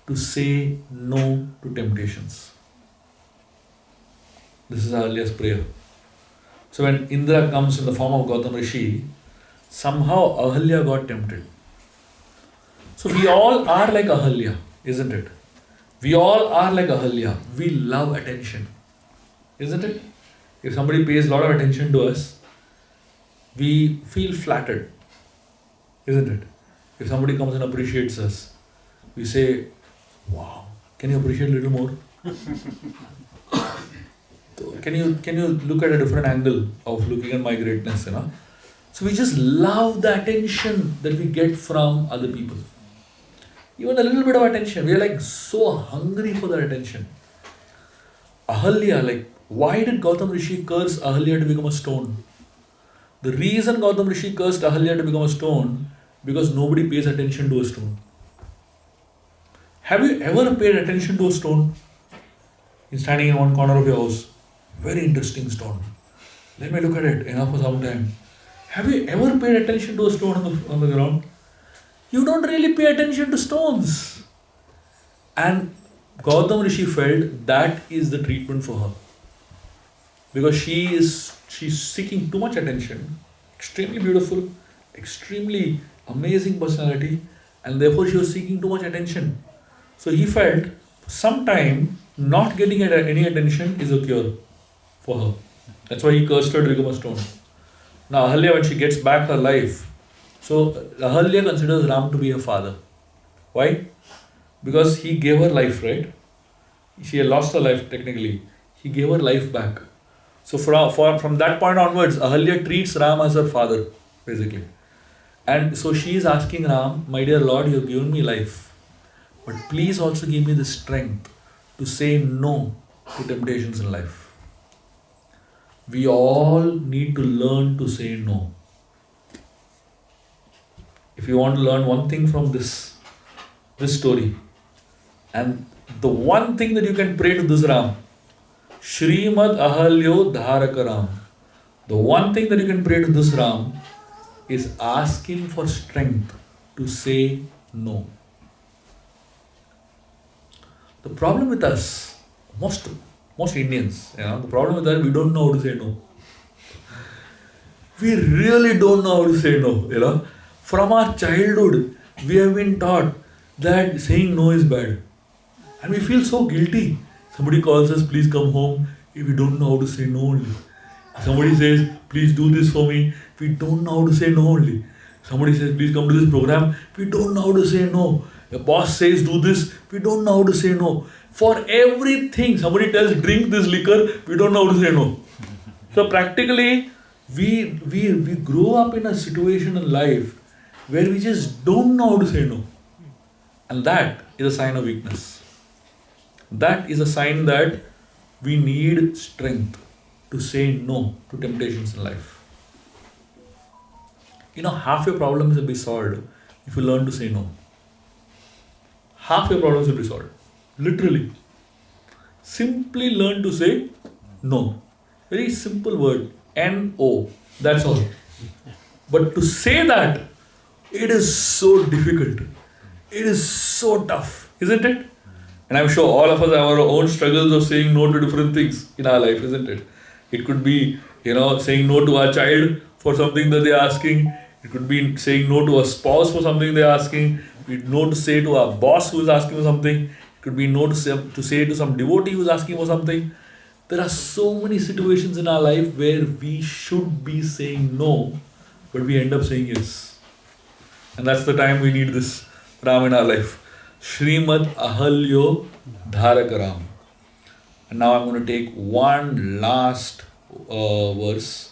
to say no to temptations. This is Ahalya's prayer. So when Indra comes in the form of Gautam Rishi, somehow Ahalya got tempted. So we all are like Ahalya, isn't it? We all are like Ahalya. We love attention, isn't it? If somebody pays a lot of attention to us, we feel flattered, isn't it? If somebody comes and appreciates us, we say, wow, can you appreciate a little more? Can you look at a different angle of looking at my greatness, you know? So we just love the attention that we get from other people. Even a little bit of attention, we are like so hungry for that attention. Ahalya, like, why did Gautam Rishi curse Ahalya to become a stone? The reason Gautam Rishi cursed Ahalya to become a stone, because nobody pays attention to a stone. Have you ever paid attention to a stone? It's standing in one corner of your house. Very interesting stone. Let me look at it enough for some time. Have you ever paid attention to a stone on the ground? You don't really pay attention to stones. And Gautam Rishi felt that is the treatment for her. Because she's seeking too much attention, extremely beautiful, extremely amazing personality, and therefore she was seeking too much attention. So he felt sometime not getting any attention is a cure for her. That's why he cursed her to become a stone. Now Ahalya, when she gets back her life, so Ahalya considers Ram to be her father. Why? Because he gave her life, right? She had lost her life technically. He gave her life back. So from that point onwards, Ahalya treats Ram as her father, basically. And so she is asking Ram, my dear Lord, you have given me life, but please also give me the strength to say no to temptations in life. We all need to learn to say no. If you want to learn one thing from this story, and the one thing that you can pray to this Ram, Shrimad Ahalyo Dharakaram, the one thing that you can pray to this Ram is ask him for strength to say no. The problem with us, most Indians, the problem with that, we don't know how to say no. We really don't know how to say no, From our childhood, we have been taught that saying no is bad. And we feel so guilty. Somebody calls us, please come home, if we don't know how to say no only. Somebody says, please do this for me, we don't know how to say no only. Somebody says, please come to this program, we don't know how to say no. A boss says, do this, we don't know how to say no. For everything, somebody tells, drink this liquor, we don't know how to say no. So practically, we grow up in a situation in life where we just don't know how to say no. And that is a sign of weakness. That is a sign that we need strength to say no to temptations in life. Half your problems will be solved if you learn to say no. Half your problems will be solved. Literally. Simply learn to say no. Very simple word. N-O. That's all. But to say that, it is so difficult. It is so tough, isn't it? And I'm sure all of us have our own struggles of saying no to different things in our life, isn't it? It could be, saying no to our child for something that they're asking. It could be saying no to a spouse for something they're asking. We no to say to our boss who is asking for something. It could be no to say to some devotee who is asking for something. There are so many situations in our life where we should be saying no, but we end up saying yes. And that's the time we need this Ram in our life. Srimad Ahalyo Dharakaram. And now I'm going to take one last verse.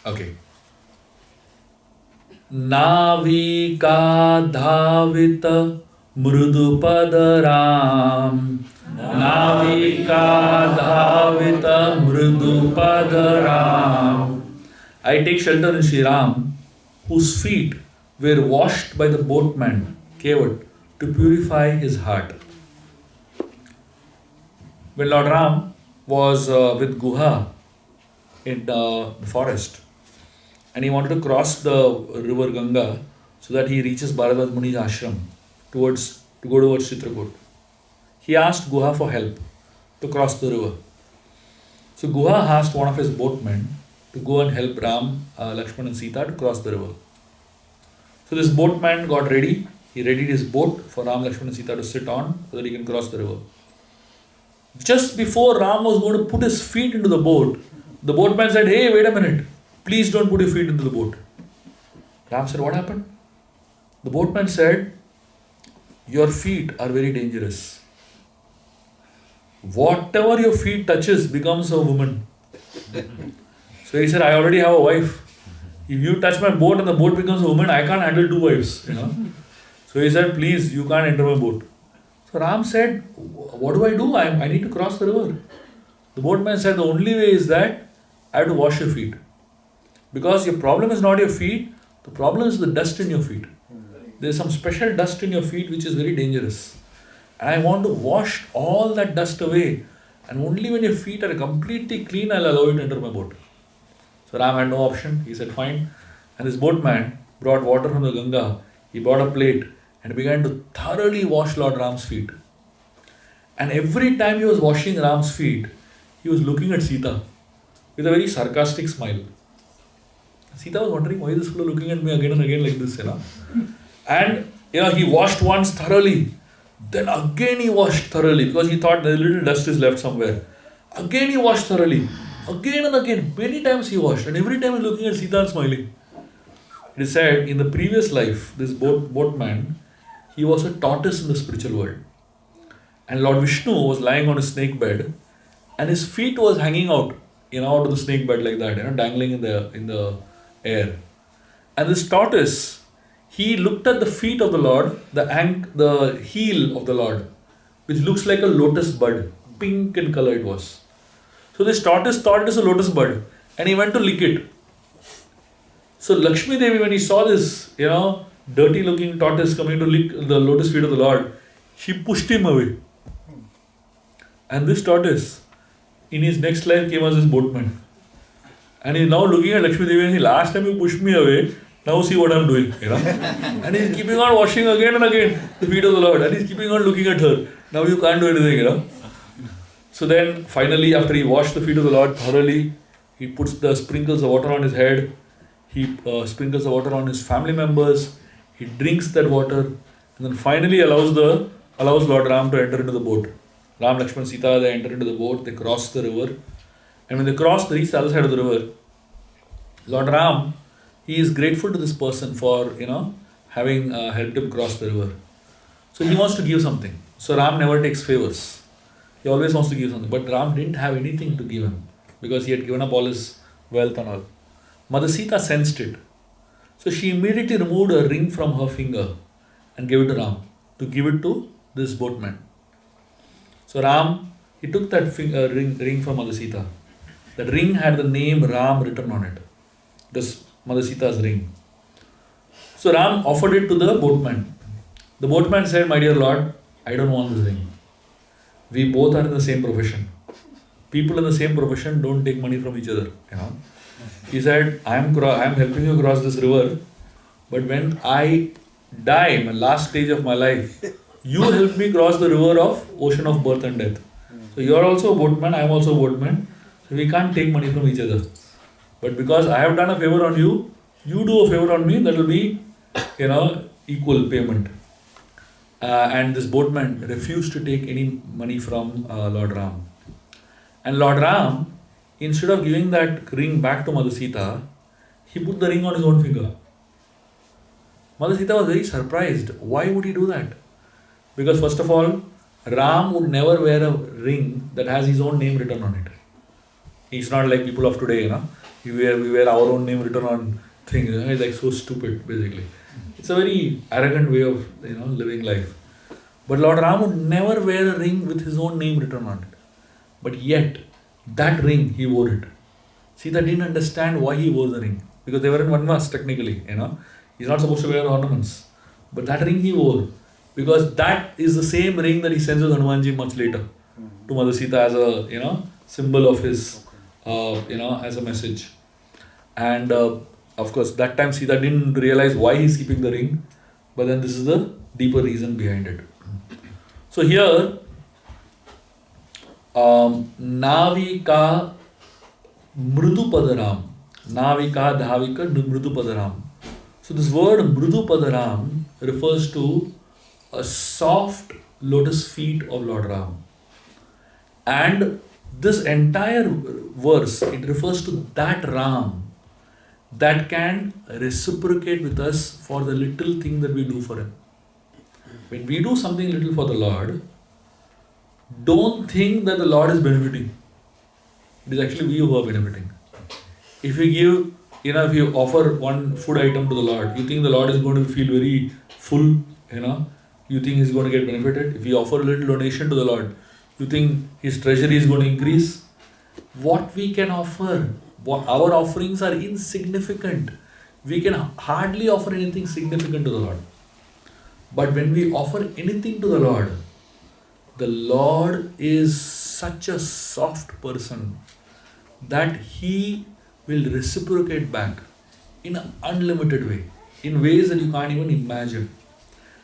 Okay. Navika Dhavita Mrudupadaram. Navika Dhavita Mrudupadaram. I take shelter in Sri Ram, whose feet were washed by the boatman, Kevat, to purify his heart. When Lord Ram was with Guha in the forest, and he wanted to cross the river Ganga so that he reaches Bharadwaj Muni's ashram to go towards Chitrakoot. He asked Guha for help to cross the river. So Guha asked one of his boatmen to go and help Ram, Lakshman and Sita to cross the river. So this boatman got ready. He readied his boat for Ram, Lakshman and Sita to sit on so that he can cross the river. Just before Ram was going to put his feet into the boatman said, "Hey, wait a minute. Please don't put your feet into the boat." Ram said, "What happened?" The boatman said, "Your feet are very dangerous. Whatever your feet touches becomes a woman." So he said, "I already have a wife. If you touch my boat and the boat becomes a woman, I can't handle two wives, So he said, "Please, you can't enter my boat." So Ram said, "What do I do? I need to cross the river." The boatman said, "The only way is that I have to wash your feet. Because your problem is not your feet, the problem is the dust in your feet. There is some special dust in your feet which is very dangerous. And I want to wash all that dust away. And only when your feet are completely clean, I'll allow you to enter my boat." So Ram had no option. He said, "Fine." And this boatman brought water from the Ganga. He brought a plate and began to thoroughly wash Lord Ram's feet. And every time he was washing Ram's feet, he was looking at Sita with a very sarcastic smile. Sita was wondering, why is this fellow looking at me again and again like this, And, he washed once thoroughly. Then again he washed thoroughly because he thought the little dust is left somewhere. Again he washed thoroughly. Again and again. Many times he washed. And every time he was looking at Sita and smiling. It is said, in the previous life, this boatman, he was a tortoise in the spiritual world. And Lord Vishnu was lying on a snake bed. And his feet was hanging out, out of the snake bed like that, dangling in the air. And this tortoise, he looked at the feet of the Lord, the heel of the Lord, which looks like a lotus bud. Pink in color it was. So this tortoise thought it was a lotus bud, and he went to lick it. So Lakshmi Devi, when he saw this, dirty looking tortoise coming to lick the lotus feet of the Lord, she pushed him away. And this tortoise, in his next life, came as his boatman. And he's now looking at Lakshmi Devi and he, "Last time you pushed me away, now see what I'm doing." And he's keeping on washing again and again the feet of the Lord. And he's keeping on looking at her. Now you can't do anything, So then finally, after he washed the feet of the Lord thoroughly, he puts the sprinkles of water on his head. He sprinkles the water on his family members. He drinks that water. And then finally allows Lord Ram to enter into the boat. Ram, Lakshman, Sita, they enter into the boat. They cross the river. And when they reach the other side of the river, Lord Ram, he is grateful to this person for, having helped him cross the river. So he wants to give something. So Ram never takes favors. He always wants to give something. But Ram didn't have anything to give him because he had given up all his wealth and all. Mother Sita sensed it. So she immediately removed a ring from her finger and gave it to Ram to give it to this boatman. So Ram, he took that ring from Mother Sita. That ring had the name Ram written on it. This Mother Sita's ring. So Ram offered it to the boatman. The boatman said, "My dear Lord, I don't want this ring. We both are in the same profession. People in the same profession don't take money from each other. He said, I am helping you cross this river, but when I die, my last stage of my life, you help me cross the river of ocean of birth and death. So you are also a boatman, I am also a boatman. So we can't take money from each other. But because I have done a favor on you, you do a favor on me, that will be, equal payment." And this boatman refused to take any money from Lord Ram. And Lord Ram, instead of giving that ring back to Mother Sita, he put the ring on his own finger. Mother Sita was very surprised. Why would he do that? Because first of all, Ram would never wear a ring that has his own name written on it. He's not like people of today, We wear our own name written on things. It's like so stupid, basically. It's a very arrogant way of living life. But Lord Ram would never wear a ring with his own name written on it. But yet, that ring, he wore it. Sita didn't understand why he wore the ring. Because they were in Vanvas, technically, He's not supposed to wear ornaments. But that ring he wore. Because that is the same ring that he sends with Hanumanji much later. To Mother Sita as a, symbol of his, as a message. And of course, that time Sita didn't realize why he's keeping the ring. But then this is the deeper reason behind it. So here, Navika Mridupadaram. Navika Dhavika Mridupadaram. So this word Mridupadaram refers to a soft lotus feet of Lord Ram. And this entire verse, it refers to that Ram that can reciprocate with us for the little thing that we do for him. When we do something little for the Lord, don't think that the Lord is benefiting. It is actually we who are benefiting. If you give, if you offer one food item to the Lord, you think the Lord is going to feel very full, you think he's going to get benefited. If you offer a little donation to the Lord, you think his treasury is going to increase. What we can offer, our offerings are insignificant. We can hardly offer anything significant to the Lord. But when we offer anything to the Lord is such a soft person that he will reciprocate back in an unlimited way, in ways that you can't even imagine.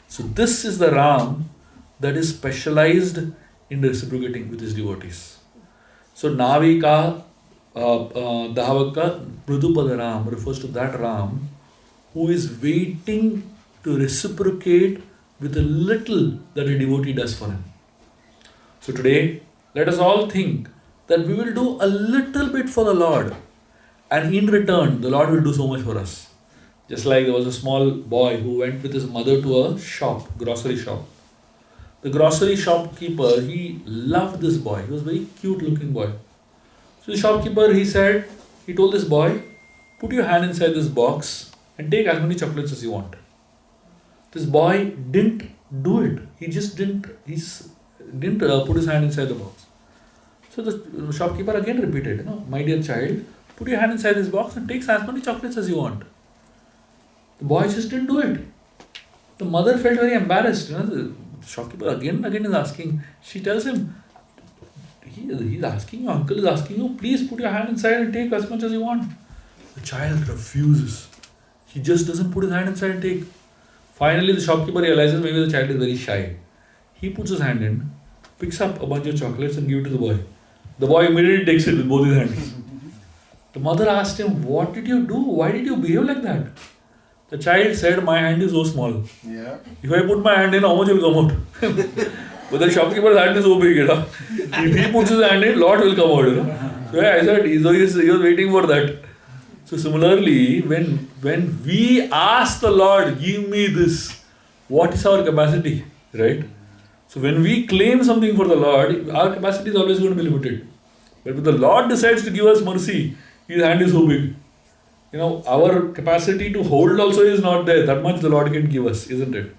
So this is the Ram that is specialized in reciprocating with his devotees. So Navika Dhavaka Mridupada Ram refers to that Ram who is waiting to reciprocate with the little that a devotee does for him. So today, let us all think that we will do a little bit for the Lord, and in return, the Lord will do so much for us. Just like there was a small boy who went with his mother to a shop, grocery shop. The grocery shopkeeper, he loved this boy. He was a very cute looking boy. So the shopkeeper, he told this boy, put your hand inside this box and take as many chocolates as you want. This boy didn't do it. He didn't put his hand inside the box. So the shopkeeper again repeated, my dear child, put your hand inside this box and take as many chocolates as you want. The boy just didn't do it. The mother felt very embarrassed. The shopkeeper again is asking. She tells him, he's asking you, uncle is asking you, please put your hand inside and take as much as you want. The child refuses. He just doesn't put his hand inside and take. Finally, the shopkeeper realizes maybe the child is very shy. He puts his hand in, picks up a bunch of chocolates and gives it to the boy. The boy immediately takes it with both his hands. The mother asked him, what did you do? Why did you behave like that? The child said, my hand is so small. Yeah. If I put my hand in, how much will come out? But the shopkeeper's hand is so big. If he puts his hand in, lot will come out. So I said, he was waiting for that. So similarly, when we ask the Lord, give me this, what is our capacity? Right? So when we claim something for the Lord, our capacity is always going to be limited. But when the Lord decides to give us mercy, his hand is so big. Our capacity to hold also is not there. That much the Lord can give us, isn't it?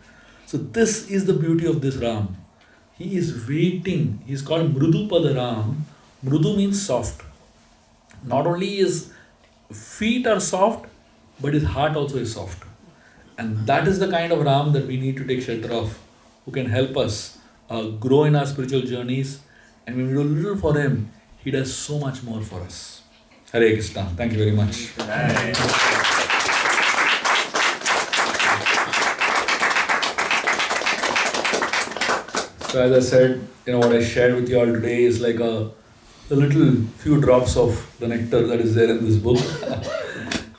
So this is the beauty of this Ram. He is waiting. He is called Mridupada Ram. Mridu means soft. Not only his feet are soft, but his heart also is soft. And that is the kind of Ram that we need to take shelter of, who can help us grow in our spiritual journeys. And when we do little for him, he does so much more for us. Hare Krishna. Thank you very much. So as I said, what I shared with you all today is like a little few drops of the nectar that is there in this book.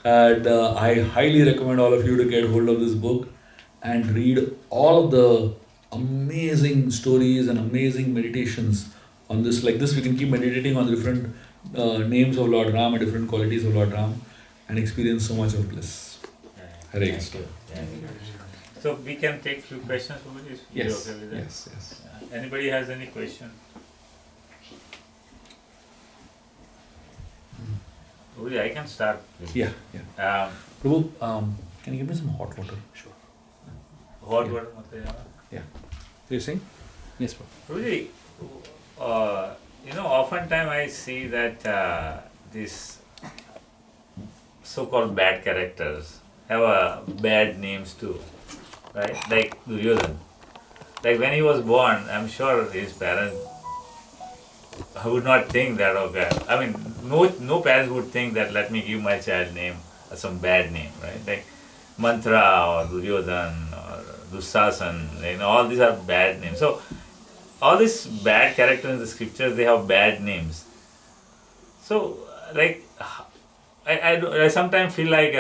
And I highly recommend all of you to get hold of this book and read all of the amazing stories and amazing meditations on this. Like this, we can keep meditating on different names of Lord Ram and different qualities of Lord Ram and experience so much of bliss. Hare Thank Krishna. you. So we can take few questions over this. Yes, Okay with that? yes. Anybody has any question? Guruji, I can start. Yeah. Prabhu, can you give me some hot water? Sure. Hot Yeah. water. Matlab, Yeah. You're saying? Yes, Prabhu. Guruji, oftentimes I see that these so-called bad characters have bad names too, right? Like Duryodhan. Like when he was born, I'm sure his parents would not think that, okay, I mean, no parents would think that let me give my child name some bad name, right? Like Mantra or Duryodhan or Dusasan, all these are bad names. So all these bad characters in the scriptures, they have bad names. So like I sometimes feel like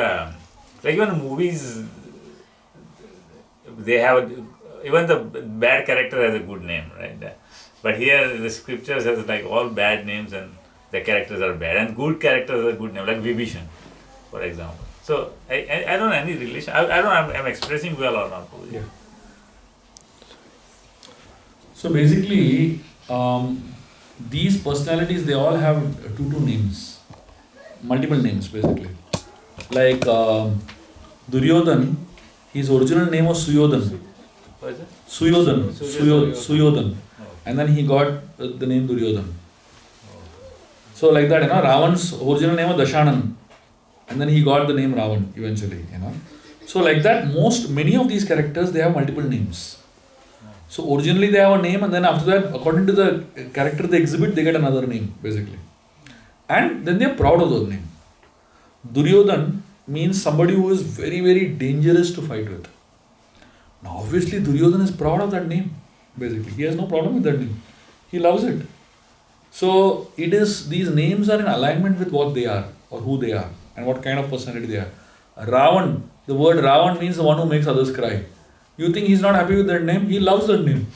even movies, they have, even the bad character has a good name, right? But here the scriptures has like all bad names and the characters are bad, and good characters are good name, like Vibhishan, for example. So I don't know any relation. I don't know I'm expressing well or not. Yeah. So basically, these personalities, they all have two names, multiple names basically. Like Duryodhan, his original name was Suyodhan. What is it? Suyodhan. And then he got the name Duryodhan. So like that, Ravan's original name was Dashanan. And then he got the name Ravan eventually, So like that, many of these characters, they have multiple names. So originally they have a name, and then after that, according to the character they exhibit, they get another name, basically. And then they are proud of those names. Duryodhan means somebody who is very, very dangerous to fight with. Now obviously Duryodhan is proud of that name, basically. He has no problem with that name. He loves it. So these names are in alignment with what they are, or who they are, and what kind of personality they are. Ravan, the word Ravan means the one who makes others cry. You think he's not happy with that name? He loves that name.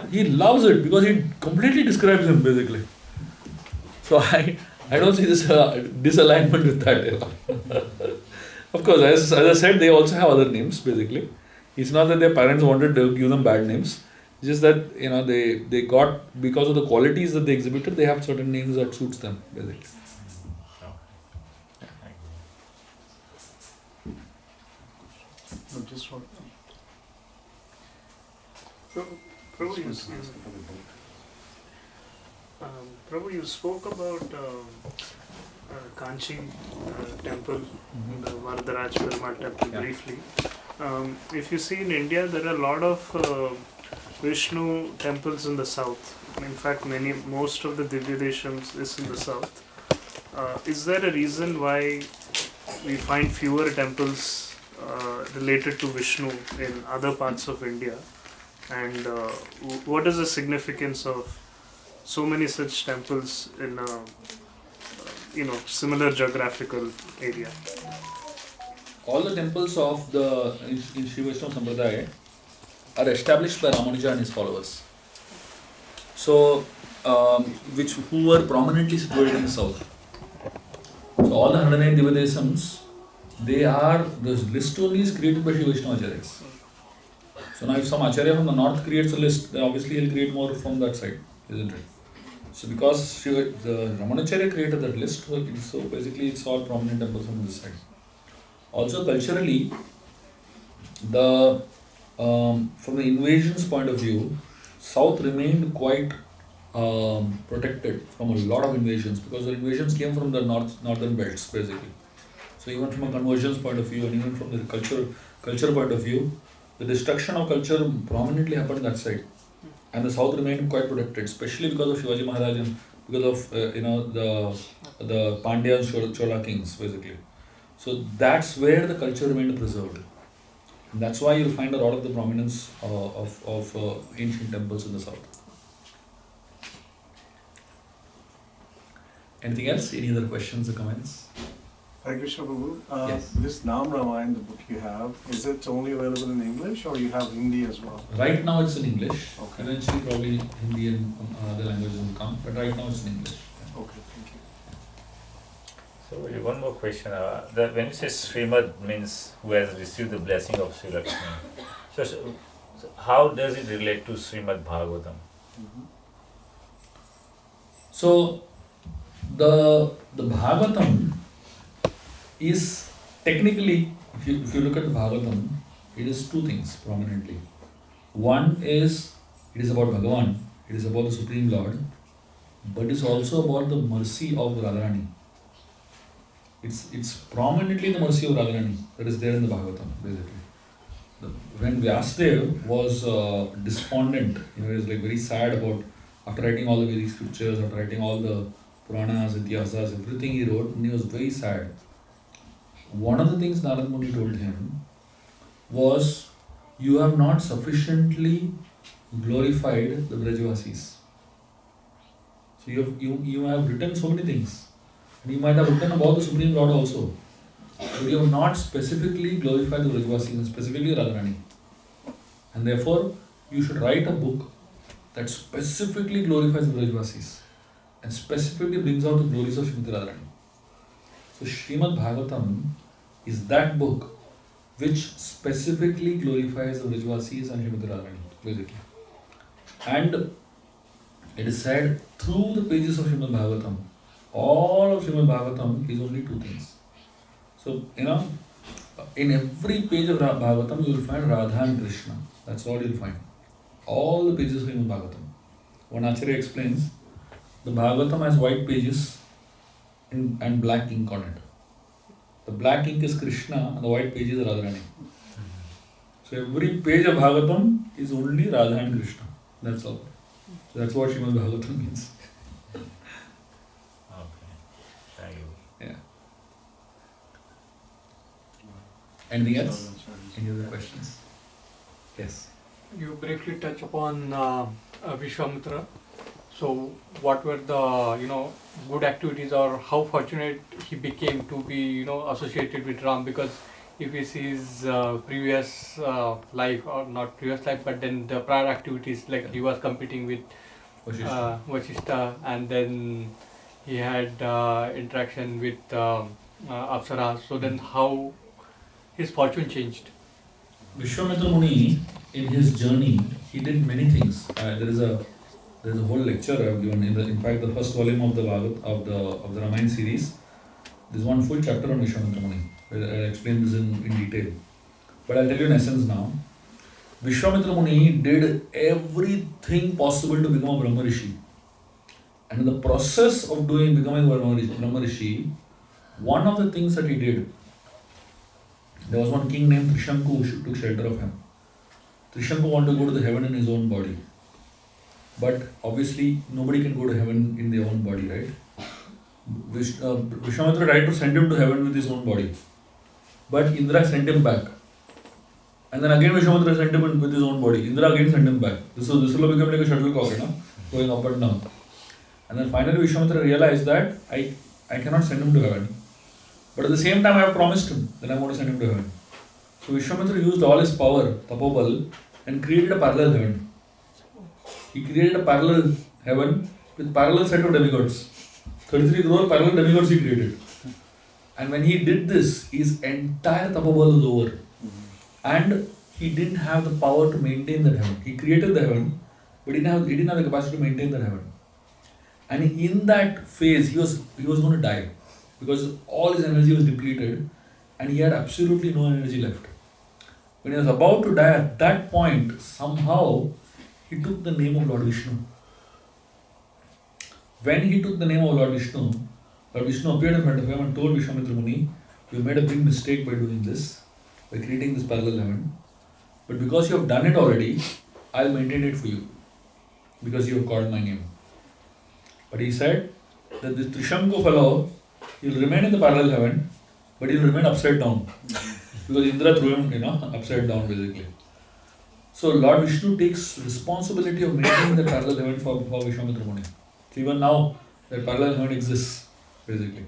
He loves it because it completely describes him, basically. So I don't see this disalignment with that. Of course, as I said, they also have other names, basically. It's not that their parents wanted to give them bad names. It's just that, they got, because of the qualities that they exhibited, they have certain names that suits them, basically. Just one. Prabhu, you spoke about Kanchi temple, the Varadaraj Perumal temple briefly. If you see in India, there are a lot of Vishnu temples in the south. In fact, most of the Divya Deshams is in the south. Is there a reason why we find fewer temples related to Vishnu in other parts of India? And what is the significance of so many such temples in a similar geographical area? All the temples of in Sri Vaishnava Sampradaya are established by Ramanuja and his followers. So, who were prominently situated in the south. So all the 108 Divadesams, the list only is created by Sri Vaishnava Acharyas. So now if some Acharya from the north creates a list, then obviously he'll create more from that side, isn't it? So because the Ramanacharya created that list, so basically it's all prominent temples from this side. Also culturally, from the invasions point of view, south remained quite protected from a lot of invasions, because the invasions came from the northern belts basically. So even from a conversions point of view, and even from the culture point of view, the destruction of culture prominently happened that side, and the south remained quite protected, especially because of Shivaji Maharaj and because of the Pandya and Chola kings basically. So that's where the culture remained preserved, and that's why you'll find a lot of the prominence of ancient temples in the south. Anything else? Any other questions or comments? Hare Krishna Prabhu. Yes. This Nam Ramayana, the book you have, is it only available in English or you have Hindi as well? Right now it's in English. Okay. Eventually probably Hindi and other languages will come, but right now it's in English. Okay, thank you. So one more question. When you say Srimad means who has received the blessing of Sri Lakshmi. So how does it relate to Srimad Bhagavatam? So the Bhagavatam is technically, if you look at the Bhagavatam, it is two things prominently. One is it is about Bhagavan, it is about the Supreme Lord, but it's also about the mercy of Radharani. It's prominently the mercy of Radharani that is there in the Bhagavatam, basically. When Vyasadeva was despondent, he was like very sad about, after writing all the Vedic scriptures, after writing all the Puranas, Ityasas, everything he wrote, and he was very sad. One of the things Narad Muni told him was, you have not sufficiently glorified the Brajavasis. So you have written so many things. And you might have written about the Supreme Lord also. But you have not specifically glorified the Brajavasis, specifically Radharani. And therefore, you should write a book that specifically glorifies the Brajavasis and specifically brings out the glories of Srimati Radharani. So Srimad Bhagavatam is that book which specifically glorifies the Brajavasis and Srimati Radharani, basically. And it is said through the pages of Srimad Bhagavatam, all of Srimad Bhagavatam is only two things. So, in every page of Bhagavatam, you will find Radha and Krishna. That's all you will find. All the pages of Srimad Bhagavatam. One Acharya explains, the Bhagavatam has white pages and black ink on it. The black ink is Krishna and the white page is Radharani. So every page of Bhagavatam is only Radha and Krishna. That's all. So that's what Srimad Bhagavatam means. Okay. Thank you. Yeah. Anything else? Any other questions? Yes. You briefly touch upon Vishwamitra. So, what were the good activities, or how fortunate he became to be associated with Ram? Because if he sees previous life, or not previous life, but then the prior activities, like he was competing with Vashishta, and then he had interaction with Apsaras. So then, how his fortune changed? Vishwamitra Muni, in his journey, he did many things. There is a whole lecture I have given. In fact, the first volume of the Ramayana series, there is one full chapter on Vishwamitra Muni. I'll explain this in detail. But I'll tell you in essence now. Vishwamitra Muni did everything possible to become a Brahma Rishi. And in the process of becoming a Brahma Rishi, one of the things that he did, there was one king named Trishanku who took shelter of him. Trishanku wanted to go to the heaven in his own body. But obviously, nobody can go to heaven in their own body, right? Vishwamitra tried to send him to heaven with his own body. But Indra sent him back. And then again Vishwamitra sent him with his own body. Indra again sent him back. This will become like a shuttlecock, going up and down. And then finally Vishwamitra realized that I cannot send him to heaven. But at the same time I have promised him that I am going to send him to heaven. So Vishwamitra used all his power, Tapobal, and created a parallel heaven. He created a parallel heaven with parallel set of demigods. 33 crore parallel demigods he created. And when he did this, his entire Tapobal was over. And he didn't have the power to maintain that heaven. He created the heaven, but he didn't have the capacity to maintain that heaven. And in that phase, he was going to die. Because all his energy was depleted and he had absolutely no energy left. When he was about to die, at that point, somehow, he took the name of Lord Vishnu. When he took the name of Lord Vishnu appeared in front of him and told Vishwamitra Muni, you made a big mistake by doing this, by creating this parallel heaven. But because you have done it already, I'll maintain it for you. Because you have called my name. But he said that this Trishanku fellow, he'll remain in the parallel heaven, but he'll remain upside down. Because Indra threw him, upside down basically. So Lord Vishnu takes responsibility of maintaining the parallel heaven for Vishwamitra Muni. So even now, that parallel heaven exists, basically.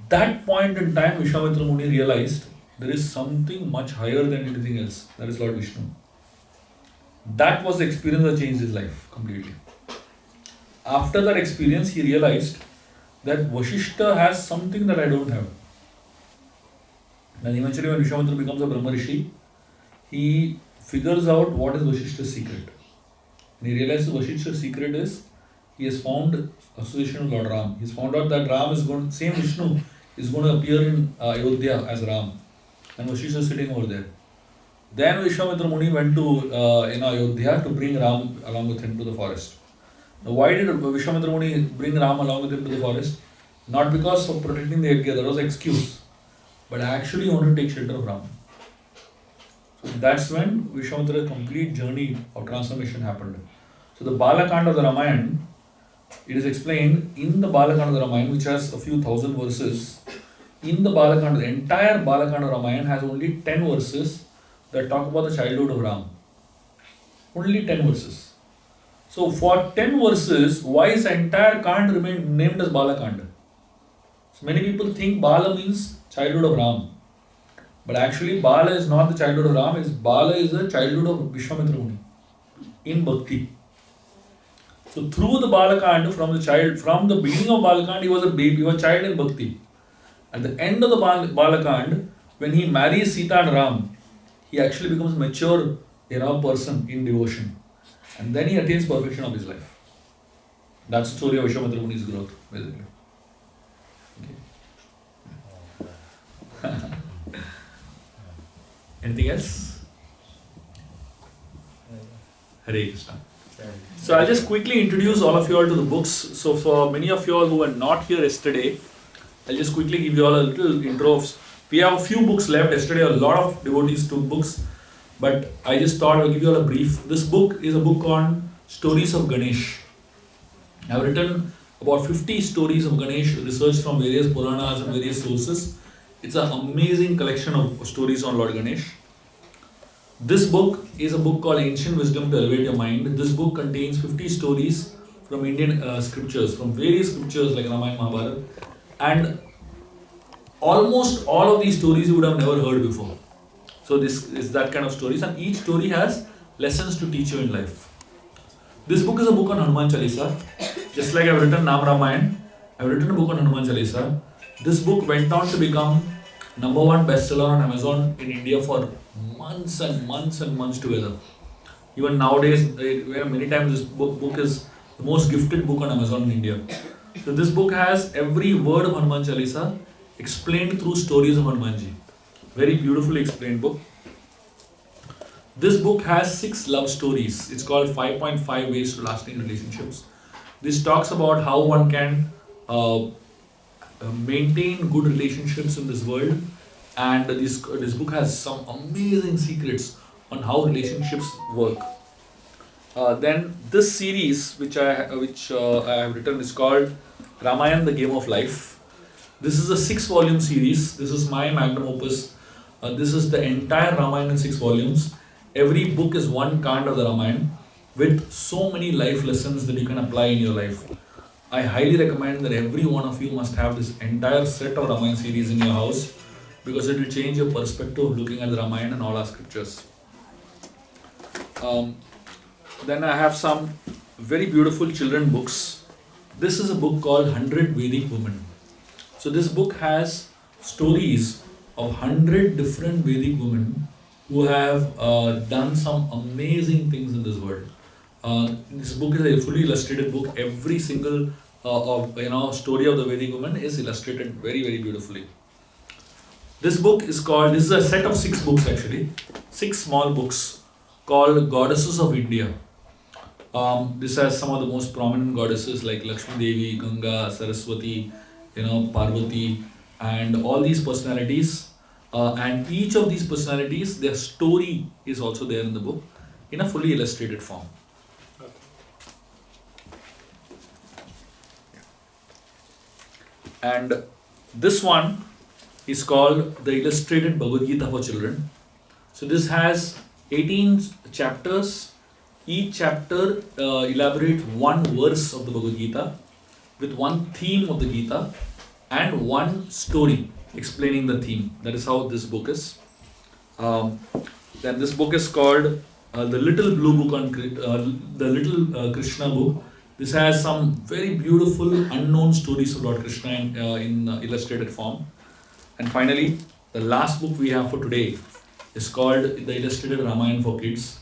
That point in time, Vishwamitra Muni realized there is something much higher than anything else. That is Lord Vishnu. That was the experience that changed his life completely. After that experience, he realized that Vashishta has something that I don't have. And eventually when Vishwamitra becomes a Brahma Rishi, he figures out what is Vashishta's secret. And he realizes Vashishta's secret is he has found association with Lord Ram. He's found out that Ram is going, same Vishnu is going to appear in Ayodhya as Ram. And Vashishta is sitting over there. Then Vishwamitra Muni went to Ayodhya to bring Ram along with him to the forest. Now why did Vishwamitra Muni bring Ram along with him to the forest? Not because of protecting the Yajna, that was an excuse. But actually he wanted to take shelter of Ram. So that's when Vishwamitra's complete journey of transformation happened. So the Balakanda of the Ramayana, it is explained in the Balakanda of the Ramayana, which has a few thousand verses. In the Balakanda, the entire Balakanda Ramayana has only 10 verses that talk about the childhood of Ram. Only 10 verses. So for 10 verses, why is the entire Kand remain named as Balakanda? So many people think Bala means childhood of Ram. But actually Bala is not the childhood of Ram, Bala is the childhood of Vishwamitra Muni in Bhakti. So through the Balakanda, from the beginning of Balakanda, he was a baby, he was a child in Bhakti. At the end of the Balakanda, when he marries Sita and Ram, he actually becomes a mature person in devotion. And then he attains perfection of his life. That's the story of Vishwamitra Muni's growth, basically. Okay. Anything else? Hare Krishna. So I'll just quickly introduce all of you all to the books. So for many of you all who were not here yesterday, I'll just quickly give you all a little intro. We have a few books left. Yesterday a lot of devotees took books, but I just thought I'll give you all a brief. This book is a book on stories of Ganesh. I've written about 50 stories of Ganesh, researched from various Puranas and various sources. It's an amazing collection of stories on Lord Ganesh. This book is a book called Ancient Wisdom to Elevate Your Mind. This book contains 50 stories from Indian scriptures, from various scriptures like Ramayana, Mahabharata, and almost all of these stories you would have never heard before. So this is that kind of stories, and each story has lessons to teach you in life. This book is a book on Hanuman Chalisa. Just like I've written Nam Ramayana, I've written a book on Hanuman Chalisa. This book went on to become #1 bestseller on Amazon in India for months and months and months together. Even nowadays, many times this book is the most gifted book on Amazon in India. So this book has every word of Hanuman Chalisa explained through stories of Hanumanji. Very beautifully explained book. This book has 6 love stories. It's called 5.5 Ways to Lasting Relationships. This talks about how one can maintain good relationships in this world, and this book has some amazing secrets on how relationships work. Then this series which I have written is called Ramayana, the Game of Life. This is a 6-volume series. This is my magnum opus. This is the entire Ramayana in 6 volumes. Every book is one kand of the Ramayana with so many life lessons that you can apply in your life. I highly recommend that every one of you must have this entire set of Ramayana series in your house, because it will change your perspective of looking at the Ramayana and all our scriptures. Then I have some very beautiful children books. This is a book called 100 Vedic Women. So this book has stories of 100 different Vedic women who have done some amazing things in this world. This book is a fully illustrated book. Every single story of the Vedic woman is illustrated very, very beautifully. This is a set of 6 books actually, 6 small books called Goddesses of India. This has some of the most prominent goddesses like Lakshmi Devi, Ganga, Saraswati, Parvati, and all these personalities. And each of these personalities, their story is also there in the book in a fully illustrated form. And this one is called the Illustrated Bhagavad Gita for Children. So this has 18 chapters. Each chapter elaborates one verse of the Bhagavad Gita with one theme of the Gita and one story explaining the theme. That is how this book is. Then this book is called the Little Blue Book on the Little Krishna book. This has some very beautiful unknown stories of Lord Krishna in illustrated form. And finally, the last book we have for today is called The Illustrated Ramayana for Kids.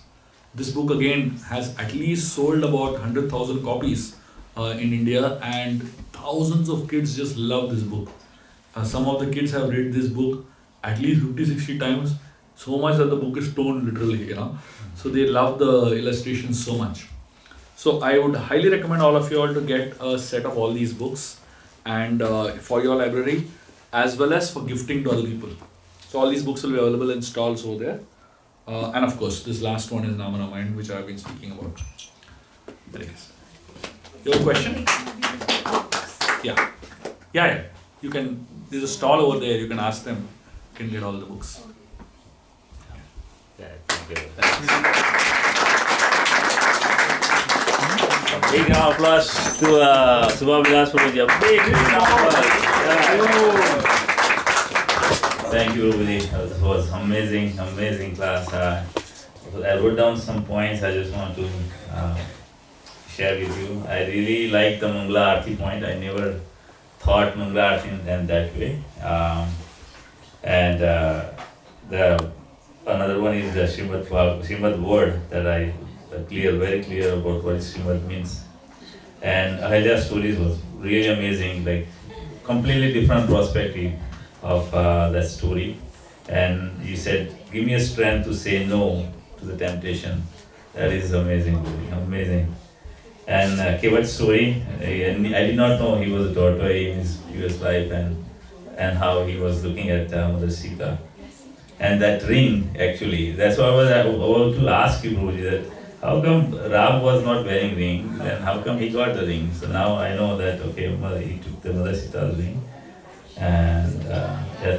This book again has at least sold about 100,000 copies in India, and thousands of kids just love this book. Some of the kids have read this book at least 50-60 times, so much that the book is torn literally, So they love the illustrations so much. So I would highly recommend all of you all to get a set of all these books and for your library, as well as for gifting to other people. So all these books will be available in stalls over there. And of course, this last one is Nama Ramayana, which I have been speaking about. Your question? Yeah. You can. There's a stall over there. You can ask them. You can get all the books. Yeah, thank you. A big round of applause to Shubhavilas Prabhuji. A big round of applause. Thank you, Prabhuji. It was amazing class. I wrote down some points I just want to share with you. I really like the Mangala Aarti point. I never thought Mangala Aarti in that way. Another one is the Srimad word that I very clear about what Srimad means. And Ahilya's stories was really amazing, like completely different perspective of that story. And you said, give me a strength to say no to the temptation. That is amazing, really, amazing. And Kevat's story, I did not know he was a tortoise in his previous life, and how he was looking at Mother Sita. And that ring, actually, that's why I was about to ask you, Prabhuji, that how come Ram was not wearing ring, then how come he got the ring? So now I know that, okay, he took the Mother Sita's ring. And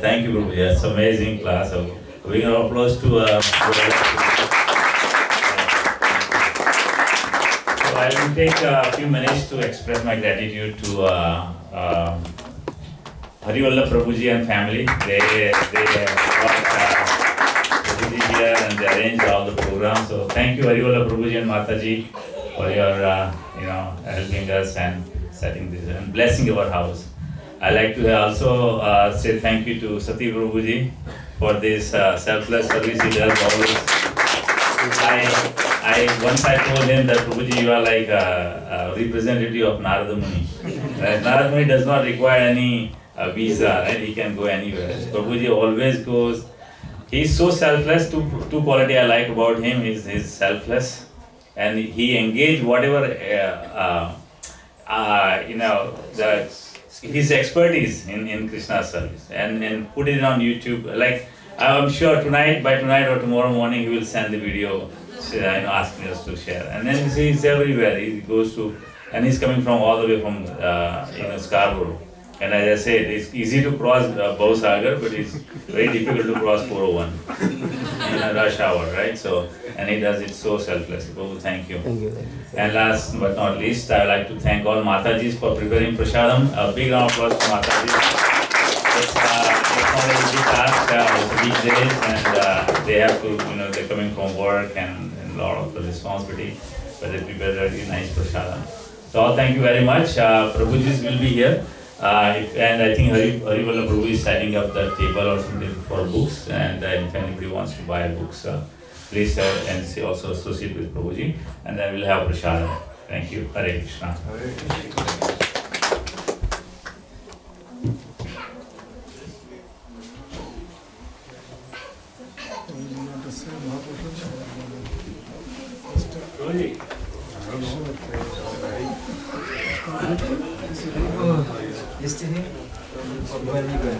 thank you, Prabhuji. That's amazing class. A big round of applause to So I will take a few minutes to express my gratitude to Harivalla Prabhuji and family. They brought Prabhuji here and they arranged all the programs. So thank you, Harivalla Prabhuji and Mataji, for your helping us and setting this and blessing our house. I like to also say thank you to Sati Prabhuji for this selfless service he does always. Once I told him that Prabhuji, you are like a representative of Narada Muni. Narada Muni does not require any visa, right? He can go anywhere. Prabhuji always goes. He's so selfless. Two quality I like about him is his selfless, and he engage whatever his expertise in Krishna's service and put it on YouTube. Like I'm sure by tonight or tomorrow morning he will send the video, asking us to share. And then he's everywhere. He goes to, and he's coming from all the way from Scarborough. And as I said, it's easy to cross Bausagar, but it's very difficult to cross 401 in a rush hour, right? So, and he does it so selflessly. Prabhu, thank you. Thank you. And last but not least, I would like to thank all Matajis for preparing Prasadam. A big round of applause to Matajis. It's not an easy task, it's big days, and they have to, they're coming from work and a lot of the responsibility, but they prepare a really nice Prasadam. So, all thank you very much. Prabhujis will be here. And I think Harivalla Prabhu is setting up the table or something for books, and if anybody wants to buy books, please and also associate with Prabhuji, and then we'll have Prashadam. Thank you. Hare Krishna. Hare Krishna. Yesterday, when we were